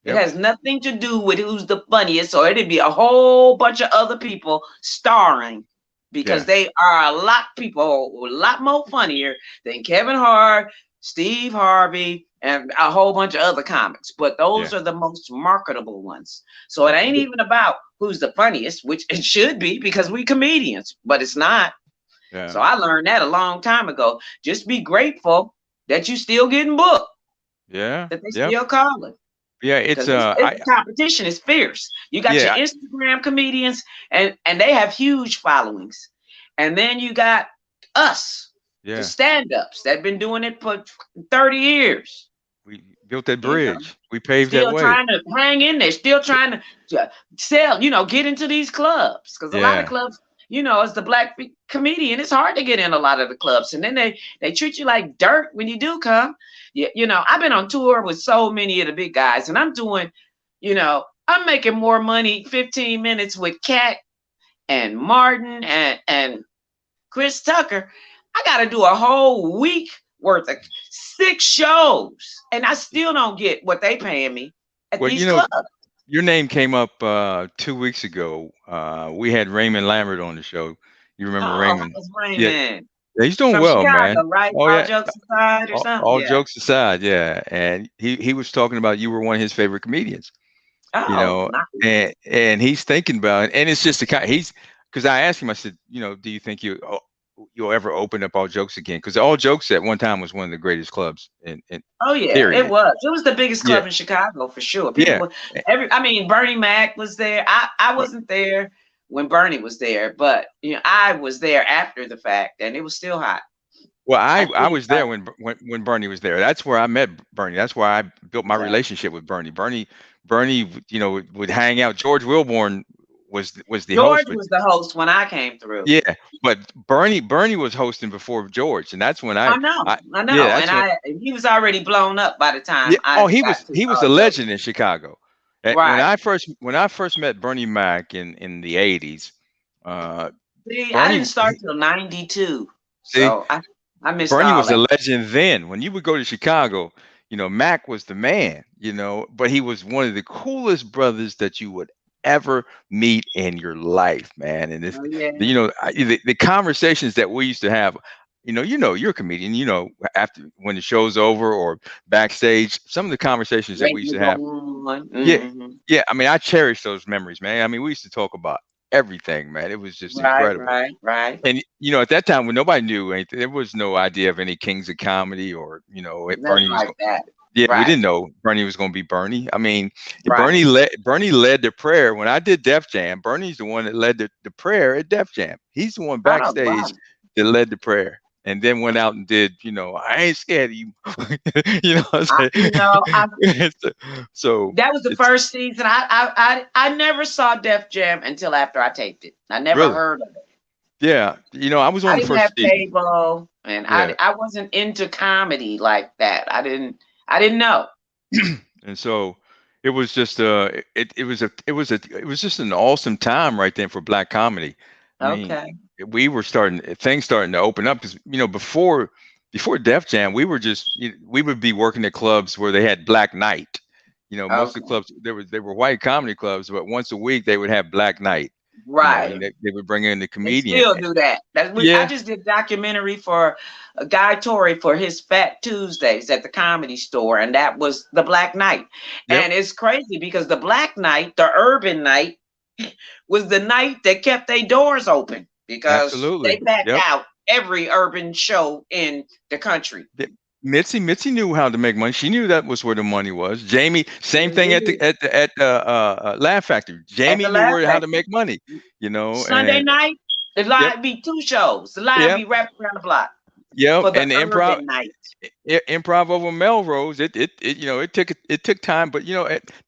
It Yep. has nothing to do with who's the funniest, or it'd be a whole bunch of other people starring because Yeah. they are a lot more funnier than Kevin Hart, Steve Harvey, and a whole bunch of other comics. But those Yeah. are the most marketable ones. So it ain't even about who's the funniest, which it should be because we comedians, but it's not. Yeah. So I learned that a long time ago. Just be grateful that you still getting booked, Yeah. that they Yep. still calling. Yeah. It's Because the competition is fierce. You got Yeah. your Instagram comedians, and they have huge followings, and then you got us, Yeah. the stand-ups that been doing it for 30 years. We built that You know, bridge. We paved that still way. trying to hang in there, still trying to sell. Get into these clubs because a lot of Yeah. clubs. As the black comedian, it's hard to get in a lot of the clubs, and then they treat you like dirt when you do come. I've been on tour with so many of the big guys, and I'm doing, I'm making more money 15 minutes with Cat and Martin and Chris Tucker. I got to do a whole week worth of 6 shows, and I still don't get what they paying me at Well, these clubs. your name came up 2 weeks ago. We had Raymond Lambert on the show. You remember Oh, Raymond? how's Yeah, Raymond? yeah, he's doing From well, man. Chicago, right? Oh All yeah. jokes aside or something? All Yeah. jokes aside, yeah, and he was talking about you were one of his favorite comedians, Oh, nice. and he's thinking about it, and it's just the kind he's because I asked him, I said, do you think you'll ever open up all jokes again? Because all jokes at one time was one of the greatest clubs in Oh yeah, it period. was. It was the biggest Yeah, club in Chicago for sure. People yeah. were eh, I mean, Bernie Mac was there. I But wasn't there when Bernie was there, but I was there after the fact, and it was still hot. well, I I couldn't was there when Bernie was there. That's where I met Bernie. That's where I built my yeah. relationship with Bernie. Bernie, would hang out. George Wilborn was the George host, but was the host when I came through. yeah, but Bernie was hosting before George, and that's when I I yeah, know, that's and when he was already blown up by the yeah. time Oh, I got to he was all a jokes. legend in Chicago. When Right. I first met Bernie Mac in the '80s, uh, See, I Bernie didn't start till '92, see so I missed Bernie all was a that. legend then. When you would go to Chicago, Mac was the man. But he was one of the coolest brothers that you would ever meet in your life, man. And if Oh yeah, the conversations that we used to have, you're a comedian. After when the show's over or backstage, some of the conversations that we waiting used to to go have, on. yeah, Hmm. yeah. I mean, I cherish those memories, man. I mean, we used to talk about everything, man. It was just Right, incredible. right, right. And at that time when nobody knew anything, there was no idea of any kings of comedy or Nothing Bernie was like going. that. Yeah, we Right, didn't know Bernie was going to be Bernie. I mean, right. Bernie led the prayer when I did Def Jam. Bernie's the one that led the prayer at Def Jam. He's the one Oh backstage wow. that led the prayer, and then went out and did. I ain't scared of you. What I, I'm you know, I saying? So that was the it's first season. I never saw Def Jam until after I taped it. I never really, heard of it. yeah. I was I on the didn't have first season. cable, and Yeah. I wasn't into comedy like that. I didn't know. And so it was just it was just an awesome time right then for black comedy. I mean, Okay. we were things starting to open up because before Def Jam, we were just we would be working at clubs where they had Black Night. Most of the Okay. clubs they were white comedy clubs, but once a week they would have Black Night. Right. And they would bring in the They comedian. still do that. I Yeah, just did documentary for a Guy Torrey for his Fat Tuesdays at the Comedy Store, and that was the Black Night. yep, And it's crazy because the Black Night, the urban night, was the night that kept their doors open because they absolutely. backed Yep. out every urban show in the country. Yeah, Mitzi knew how to make money. She knew that was where the money was. Jamie, same thing at Indeed. the Laugh Factory. At Jamie the knew Laugh how to Factory. make money. Sunday And night, the yep, line be two shows. The line yep, be wrapped around the block yep. for the And the urban night. improv over Melrose. It took time, but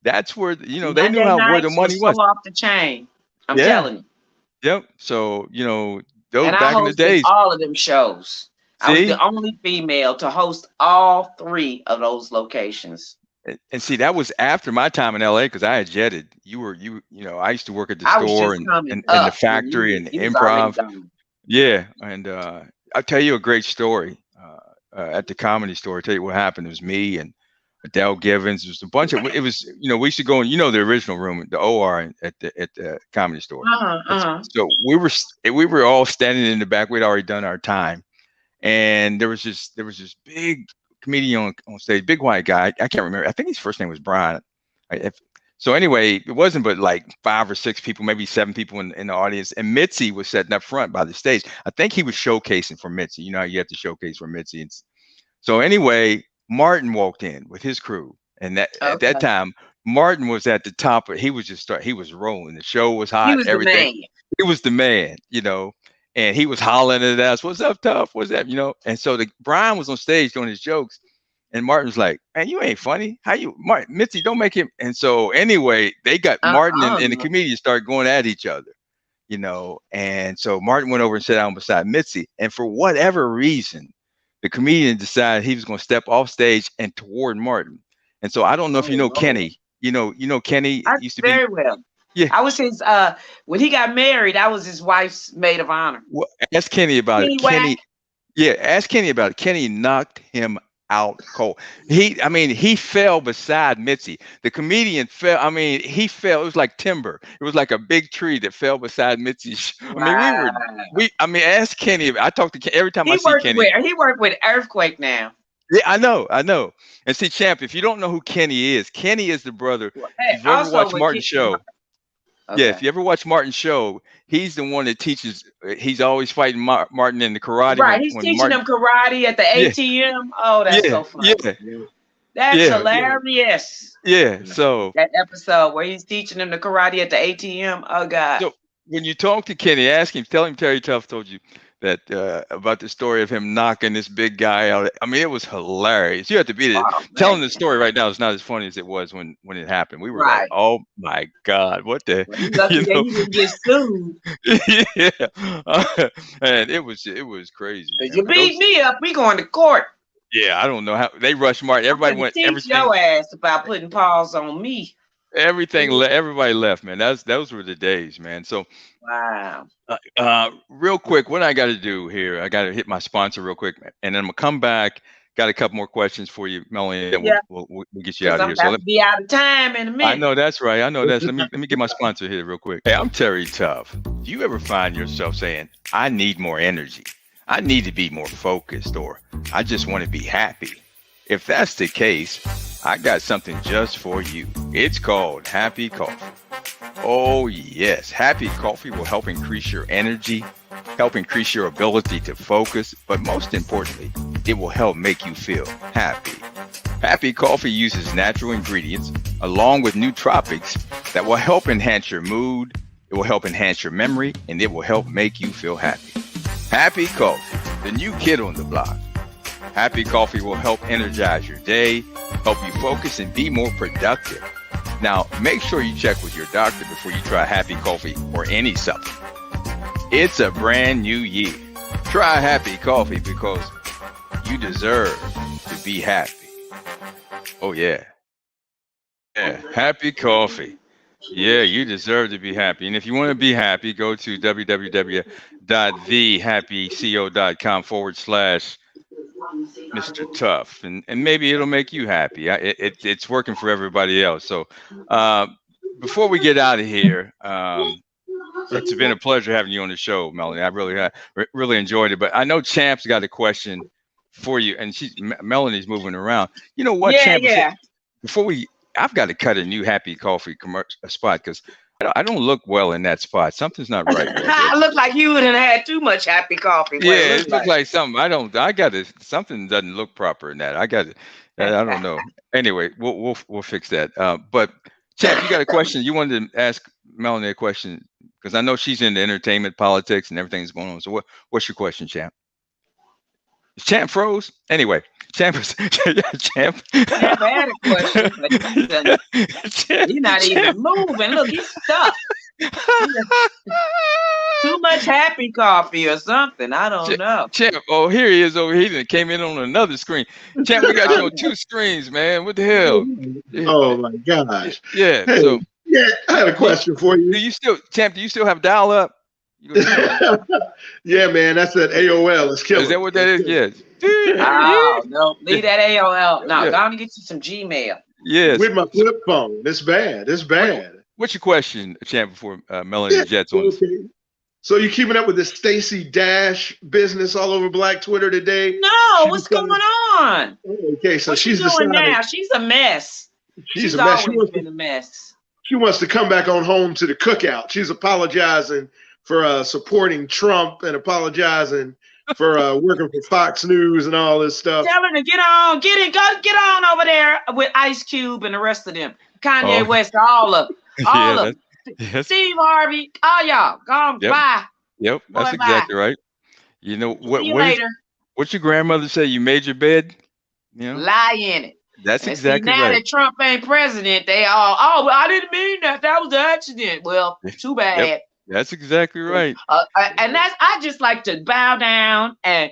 that's where they knew Monday how where the nights money was so was. off the chain. I'm Yeah, telling you. yep. So those And I back in the hosted days. all of them shows. I was the See, only female to host all three of those locations. and see that was after my time in LA because I had jetted. I used to work at the I was store just and coming and the up when factory and you was already improv. gone. Yeah, and I'll tell you a great story. At the comedy store, I'll tell you what happened. It was me and Adele Givens. It was a bunch of. It was we used to go in the original room, the OR at the comedy store. Uh-huh, uh-huh. So we were all standing in the back. We'd already done our time, and there was this big comedian on stage, big white guy. I can't remember. I think his first name was Brian. So anyway, it wasn't but like 5 or 6 people, maybe 7 people in the audience. And Mitzi was sitting up front by the stage. I think he was showcasing for Mitzi. You know how you have to showcase for Mitzi. And so anyway, Martin walked in with his crew. And at that Okay. time, Martin was at the top. He was he was rolling. The show was He hot, was the everything. man. He was the man. And he was hollering at us, "What's up, Tough? What's that?" And so Brian was on stage doing his jokes. And Martin's like, "Man, you ain't funny. How you, Martin, Mitzi, don't make him." And so anyway, they got Martin and the Uh-uh. comedian started going at each other. And so Martin went over and sat down beside Mitzi. And for whatever reason, the comedian decided he was going to step off stage and toward Martin. And so I don't know if you Oh know Lord. Kenny. Kenny I used to be, very well. yeah. I was his when he got married, I was his wife's maid of honor. Well, ask Kenny about it. Kenny Whack. Kenny, yeah, ask Kenny about it. Kenny knocked him out cold. He fell beside Mitzi. The comedian fell. He fell. It was like timber. It was like a big tree that fell beside Mitzi. Wow. Ask Kenny. I talk to Kenny every time I see Kenny. He worked with Earthquake now. Yeah, I know. And see, Champ, if you don't know who Kenny is the brother. Hey, if you ever watch Martin's show, okay. yeah, if you ever watch Martin's show, he's the one that teaches. He's always fighting Martin in the karate. Right, he's teaching them karate at the ATM. Oh, that's so funny. That's hilarious. Yeah, so that episode where he's teaching them the karate at the ATM. Oh God. So when you talk to Kenny, ask him, tell him Terry Tuff told you that about the story of him knocking this big guy out. It was hilarious. You have to be there. Telling the story right now is not as funny as it was when it happened. We were like, oh my God, what the? Well, he didn't get sued. And it was crazy. If you beat me up, we going to court. Yeah, I don't know how they rushed Martin. Everybody went. Teach your ass about putting paws on me. Everybody left, man. Those were the days, man. So wow. Real quick, what I got to do here, I got to hit my sponsor real quick, and then I'm gonna come back. Got a couple more questions for you, Melanie, and we'll get you out of here. So let me be out of time in a minute. I know that's right. I know that's. Let me get my sponsor here real quick. Hey, I'm Terry Tuff. Do you ever find yourself saying, "I need more energy. I need to be more focused," or "I just want to be happy"? If that's the case, I got something just for you. It's called Happy Coffee. Oh yes, Happy Coffee will help increase your energy, help increase your ability to focus, but most importantly, it will help make you feel happy. Happy Coffee uses natural ingredients along with nootropics that will help enhance your mood, it will help enhance your memory, and it will help make you feel happy. Happy Coffee, the new kid on the block. Happy Coffee will help energize your day, help you focus, and be more productive. Now, make sure you check with your doctor before you try Happy Coffee or any supplement. It's a brand new year. Try Happy Coffee because you deserve to be happy. Oh, yeah. Yeah, Happy Coffee. Yeah, you deserve to be happy. And if you want to be happy, go to www.thehappyco.com/ Mr. Tuff, and maybe it'll make you happy. It's working for everybody else. So before we get out of here, it's been a pleasure having you on the show, Melanie. I really enjoyed it. But I know Champ's got a question for you, and Melanie's moving around. You know what, Champ? Before I've got to cut a new Happy Coffee spot because I don't look well in that spot. Something's not right. I look like you would have had too much Happy Coffee. Yeah, it looks like something. Something doesn't look proper in that. I don't know. Anyway, we'll fix that. But Champ, you got a question? You wanted to ask Melanie a question because I know she's into entertainment, politics, and everything's going on. So what's your question, Champ? Is Champ froze? Anyway, Champ. Champ had a question, but he's not even moving. Look, he's stuck. Too much Happy Coffee or something. I don't know. Champ, oh, here he is over here. He came in on another screen. Champ, we got you on two screens, man. What the hell? Oh my gosh. Yeah. Hey, so I had a question for you. Do you still have dial up? Yeah, man, that's that AOL. It's killing. Is that what that is? Yes. Oh, no, leave that AOL. No, go on and get you some Gmail. Yes. With my flip phone. It's bad. What's your question, Champ, before Melanie Jets on? Okay. So you keeping up with this Stacey Dash business all over Black Twitter today? No, what's going on? Okay, so she's doing now. She's a mess. She's a mess. Always been a mess. She wants to come back on home to the cookout. She's apologizing for supporting Trump and apologizing for working for Fox News and all this stuff. Tell her to get on over there with Ice Cube and the rest of them. Kanye West, all of them. Yes. Steve Harvey, all y'all. Go on, bye. Yep, that's exactly right. You know what? See you later. What's your grandmother say? You made your bed? You know? Lie in it. That's exactly right. Now that Trump ain't president, they all, well, I didn't mean that. That was an accident. Well, too bad. Yep. That's exactly right. And I just like to bow down and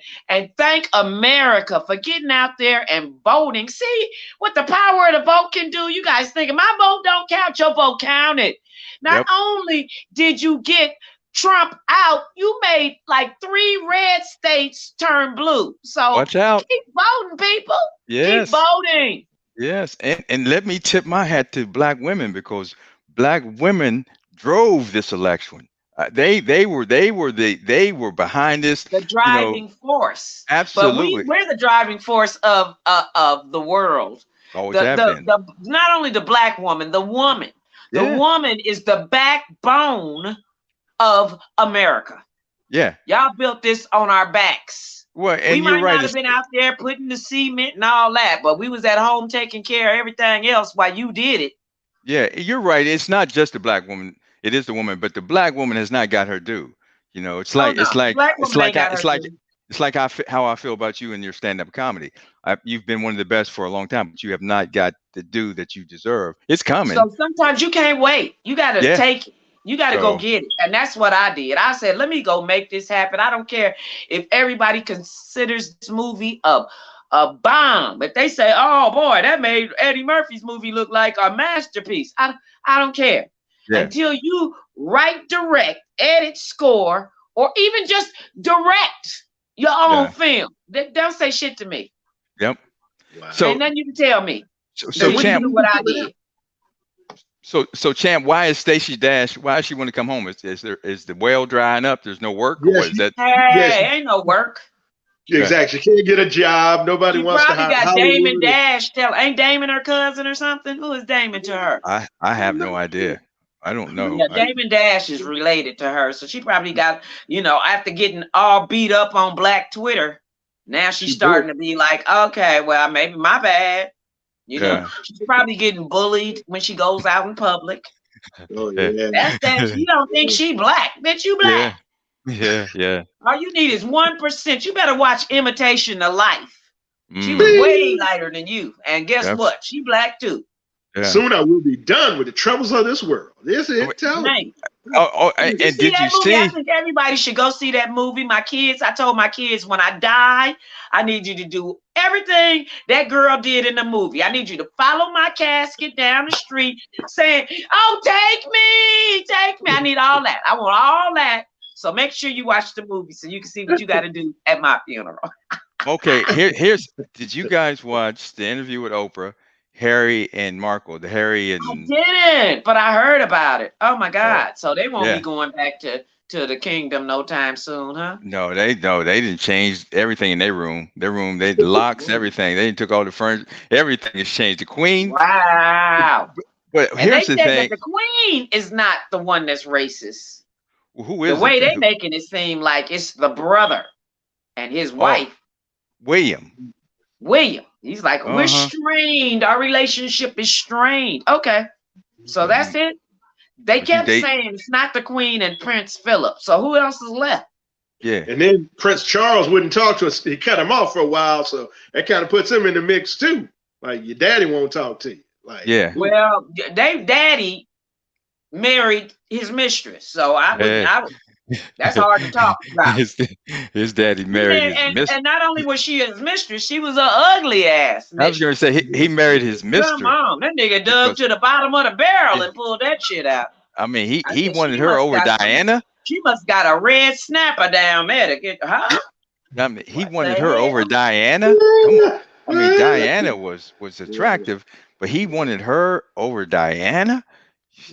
thank America for getting out there and voting. See what the power of the vote can do. You guys thinking my vote don't count, your vote counted. Not only did you get Trump out, you made like 3 red states turn blue. So Watch out. keep voting, people. Keep Yes. voting. Yes. And let me tip my hat to black women because black women drove this election. They were behind this, The you know, driving force. But absolutely. we're the driving force of the world. Always have been. The not only the black woman, the woman. The Yeah. woman is the backbone of America. Yeah. Y'all built this on our backs. Well, We and you're might right. not have been out there putting the cement and all that, but we was at home taking care of everything else while you did it. Yeah, you're right. It's not just the black woman. It is the woman, but the black woman has not got her due. You know, it's Oh like no, the black woman ain't got her it's like due. how I feel about you and your stand-up comedy. You've been one of the best for a long time, but you have not got the due that you deserve. It's coming. So sometimes you can't wait. You got to Yeah. take it. You got to go So get it. And that's what I did. I said, let me go make this happen. I don't care if everybody considers this movie a bomb. If they say, oh boy, that made Eddie Murphy's movie look like a masterpiece. I don't care. yeah, Until you write, direct, edit, score, or even just direct your own yeah, film. Don't say shit to me. yep. Wow. So Ain't nothing you can tell me. so When you champ, do what I did. so champ, why is Stacey Dash? Why does she want to come home? Is the well drying up? There's no work, or Yeah, what is that? Hey, ain't no work. exactly. She can't get a job. Nobody She wants to probably hire got Damon Hollywood. Dash. Ain't Damon her cousin or something? Who is Damon to her? I have no idea. I don't know. Yeah, Damon Dash is related to her. So she probably got, after getting all beat up on Black Twitter, now she's starting to be like, okay, well, maybe my bad. Yeah. She's probably getting bullied when she goes out in public. Oh Yeah. yeah. That's that. You don't think she black. Bitch, you black. Yeah. All you need is 1%. You better watch Imitation of Life. She Mm, was way lighter than you. And guess Yep. what? She black too. yeah. Soon I will be done with the troubles of this world. This is it. Tell me. Man, And you see did that you movie? I see? think everybody should go see that movie. I told my kids, when I die, I need you to do everything that girl did in the movie. I need you to follow my casket down the street saying, oh, take me. I need all that. I want all that. So make sure you watch the movie so you can see what you got to do at my funeral. Okay, here's. Did you guys watch the interview with Oprah, Harry and Marco? The Harry I and didn't, but I heard about it. Oh my oh God. So they won't be yeah. going back to the kingdom no time soon, huh? No, they didn't change everything in their room. Their room, they locks everything. They took all the furniture. Everything is changed. The Queen. Wow. But And they here's the said that thing. the queen is not the one that's racist. Who The is it way then? they making it seem like it's the brother and his Oh, wife, William. William. He's like, we're Uh-huh. strained. Our relationship is strained. Okay. So that's it. They But you kept date. saying it's not the queen and Prince Philip. So who else is left? Yeah. And then Prince Charles wouldn't talk to us. He cut him off for a while, so that kind of puts him in the mix too. Like your daddy won't talk to you. Like Yeah. Well, daddy married his mistress. So Yeah. that's hard to talk about. His daddy married his And mistress. not only was she his mistress, she was an ugly ass I was mistress. gonna say he married his Come mistress on, that nigga dug because to the bottom of the barrel and pulled that shit out. I mean I he said wanted her over Diana. she must got a red snapper down there to get huh? I mean he What wanted the her over hell? Diana. Come on. I mean Diana was attractive, but he wanted her over Diana.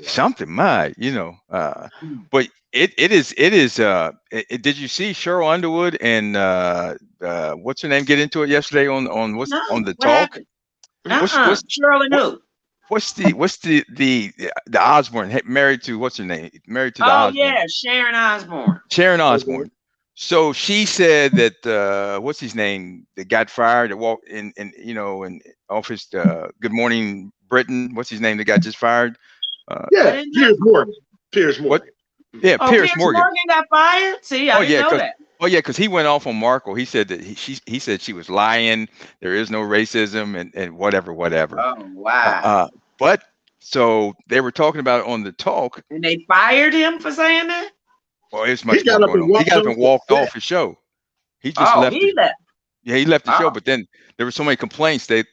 Something mad, but it is did you see Cheryl Underwood and what's her name get into it yesterday on what's No, on the what talk? happened? What's Shirley what, knew. what's the Osborne married to what's her name? Married to the Oh Osborne. yeah, Sharon Osbourne. Sharon Osbourne. So she said that what's his name that got fired that walked in office Good Morning Britain. What's his name that got just fired? yeah, Piers Morgan. Piers What? Morgan. Yeah, Oh, Piers Piers Morgan. Morgan got fired? See, I didn't know that. Because he went off on Marco. He said that he said she was lying. There is no racism and whatever. Oh wow. But so they were talking about it on the talk. And they fired him for saying that? Well, it's He much more got up going and on. He walked got up off and the walked set. off his show. He just Oh, left he it. left. Yeah, he left the show. Oh, But then there were so many complaints they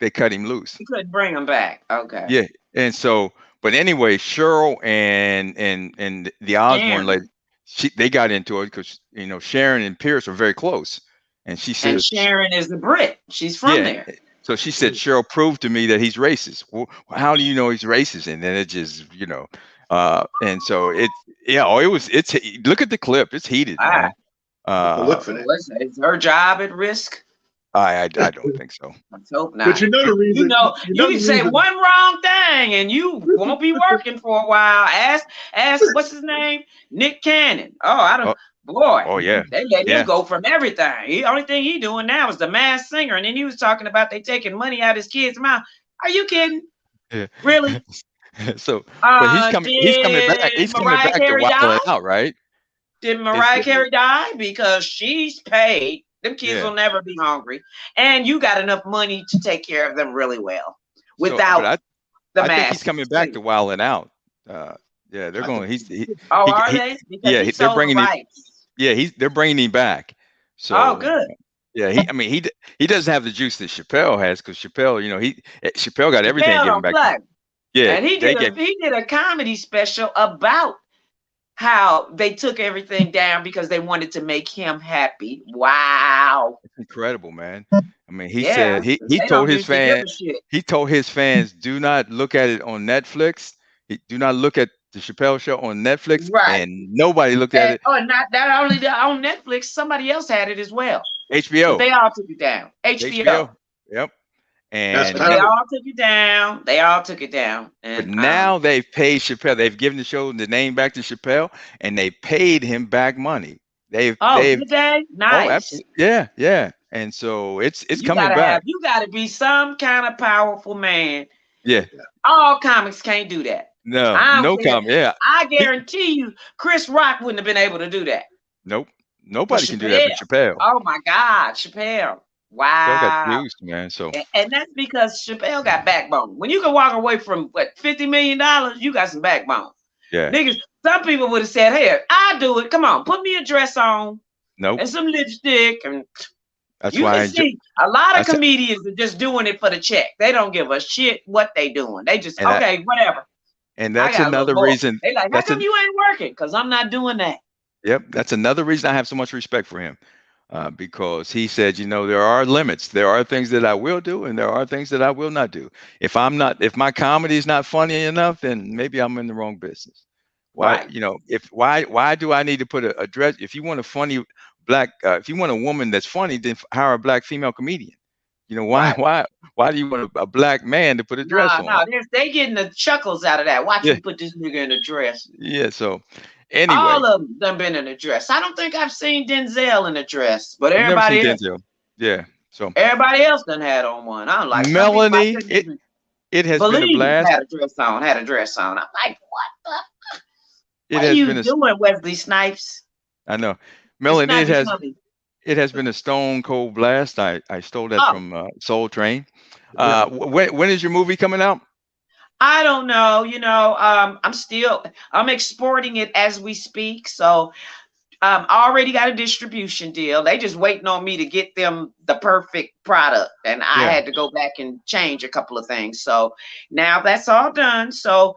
cut him loose. you couldn't bring him back. Okay. Yeah, and so But anyway, Cheryl and the Osborne Sharon. lady, they got into it because Sharon and Pierce are very close, and she And said, Sharon is a Brit. She's from yeah. there. So she said, Cheryl proved to me that he's racist. Well, how do you know he's racist? And then it just, and so it's look at the clip. It's heated, Ah, man. Look for that. is her job at risk? I don't think so. Let's hope not. But you know the reason. You can say one wrong thing and you won't be working for a while. Ask what's his name? Nick Cannon. Oh, I don't. Oh, Boy, oh yeah, they let yeah. him go from everything. The only thing he doing now is the Masked Singer, and then he was talking about they taking money out of his kids' mouth. Are you kidding? Yeah. Really? So, but he's coming. He's coming back. Did He's coming Mariah back to Carey wild die? it out, right? Did Mariah Carey die? Because she's paid. Them kids Yeah. will never be hungry, and you got enough money to take care of them really well without I think he's coming back to wild it out. Yeah, they're going. Are they? Because they're bringing him. They're bringing him back. So good. Yeah, he doesn't have the juice that Chappelle has, because Chappelle, Chappelle got everything given back. Yeah, and he did a comedy special about how they took everything down because they wanted to make him happy. Wow, it's incredible, man. I mean, he said he told his fans, do not look at it on Netflix. Do not look at the Chappelle Show on Netflix, right? And nobody looked at it. Oh, not that only on Netflix. Somebody else had it as well. HBO. But they all took it down. HBO. Yep. And they all took it down. They all took it down. And but now they've paid Chappelle. They've given the show the name back to Chappelle, and they paid him back money. Did they? Nice. Yeah. And so it's coming back. You got to be some kind of powerful man. Yeah. All comics can't do that. No comic. Yeah. I guarantee you, Chris Rock wouldn't have been able to do that. Nope. Nobody can do that but Chappelle. Oh my God, Chappelle. Wow. Chappelle got used, man. So and that's because Chappelle got backbone. When you can walk away from $50 million, you got some backbone. Yeah. Niggas, some people would have said, hey, I'll do it. Come on, put me a dress on. Nope. And some lipstick. And that's you why can see a lot of comedians are just doing it for the check. They don't give a shit what they doing. They just whatever. And that's another reason. They like, how come you ain't working? Because I'm not doing that. Yep, that's another reason I have so much respect for him, because he said, there are limits. There are things that I will do, and there are things that I will not do. If my comedy is not funny enough, then maybe I'm in the wrong business. Why, right. Why do I need to put a dress? If you want a funny if you want a woman that's funny, then hire a black female comedian. Why do you want a black man to put a dress on? No, they getting the chuckles out of that. Watch you put this nigga in a dress. Yeah, so anyway. All of them been in a dress. I don't think I've seen Denzel in a dress, but everybody else. Denzel. Yeah, so everybody else done had on one. I'm like, Melanie, it has been a blast. Had a dress on. I'm like, what are you doing, Wesley Snipes? I know. Melanie, it has been a stone cold blast. I stole that from Soul Train. When is your movie coming out? I don't know. I'm exporting it as we speak. So I already got a distribution deal. They just waiting on me to get them the perfect product. And I had to go back and change a couple of things. So now that's all done. So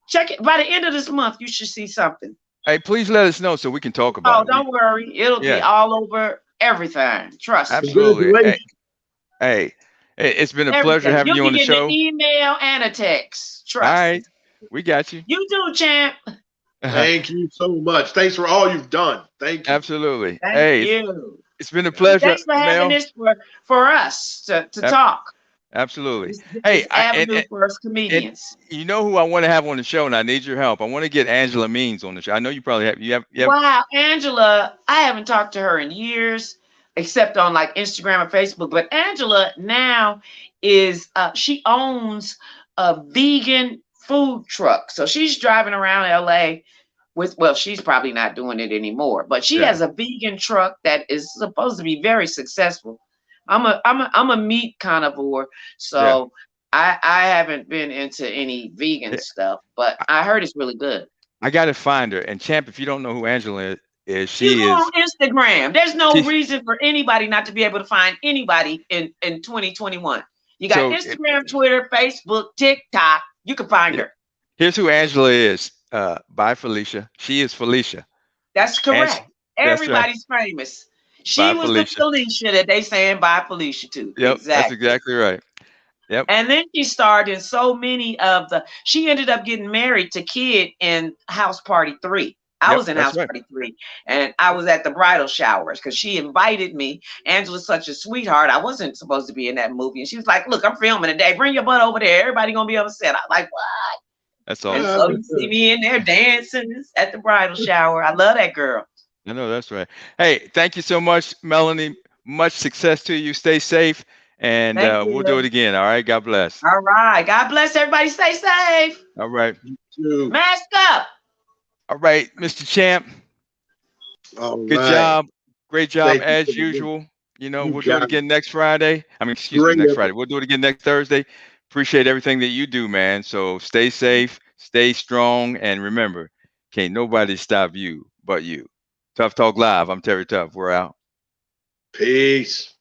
check it. By the end of this month, you should see something. Hey, please let us know so we can talk about it. Oh, don't worry. It'll be all over everything. Trust me. Absolutely. Hey, it's been a pleasure having you on the show. An email and a text. Trust me. All right. We got you. You too, champ. Thank you so much. Thanks for all you've done. Thank you. Absolutely. Thank you. It's been a pleasure. Thanks for having this for us to talk. Absolutely. This avenue for us comedians. You know who I want to have on the show, and I need your help. I want to get Angela Means on the show. I know you probably have. You have. Wow, Angela! I haven't talked to her in years, except on like Instagram or Facebook. But Angela now is she owns a vegan food truck, so she's driving around LA with. Well, she's probably not doing it anymore, but she has a vegan truck that is supposed to be very successful. I'm a meat carnivore, so I haven't been into any vegan stuff, but I heard it's really good. I gotta find her. And Champ, if you don't know who Angela is, she is on Instagram. There's no reason for anybody not to be able to find anybody in 2021. You got Instagram, Twitter, Facebook, TikTok. You can find her. Here's who Angela is. Bye, Felicia. She is Felicia. That's Angela. correct. That's right. Everybody's famous. She Bye, was the Felicia. Felicia that they saying bye Felicia to. Yep, that's Exactly. exactly right. Yep. And then she starred in so many of the. She ended up getting married to Kid in House Party 3. I Yep, was in that's House right. Party 3, and I was at the bridal showers because she invited me. Angela's such a sweetheart. I wasn't supposed to be in that movie, and she was like, "Look, I'm filming today. Bring your butt over there. Everybody gonna be on set." I'm like, "What?" That's And awesome. so you see me in there dancing at the bridal shower. I love that girl. I know that's right. Hey, thank you so much, Melanie. Much success to you. Stay safe, and Thank we'll do it you. again. All right. God bless. All right. God bless everybody. Stay safe. All right. Dude. Mask up. All right, Mr. Champ. All Good right. job. Great job Thank you. as usual. You know, You we'll do it got it. again next Friday. I mean, excuse me, Great next effort. Friday. We'll do it again next Thursday. Appreciate everything that you do, man. So stay safe, stay strong, and remember, can't nobody stop you but you. Tough Talk Live. I'm Terry Tough. We're out. Peace.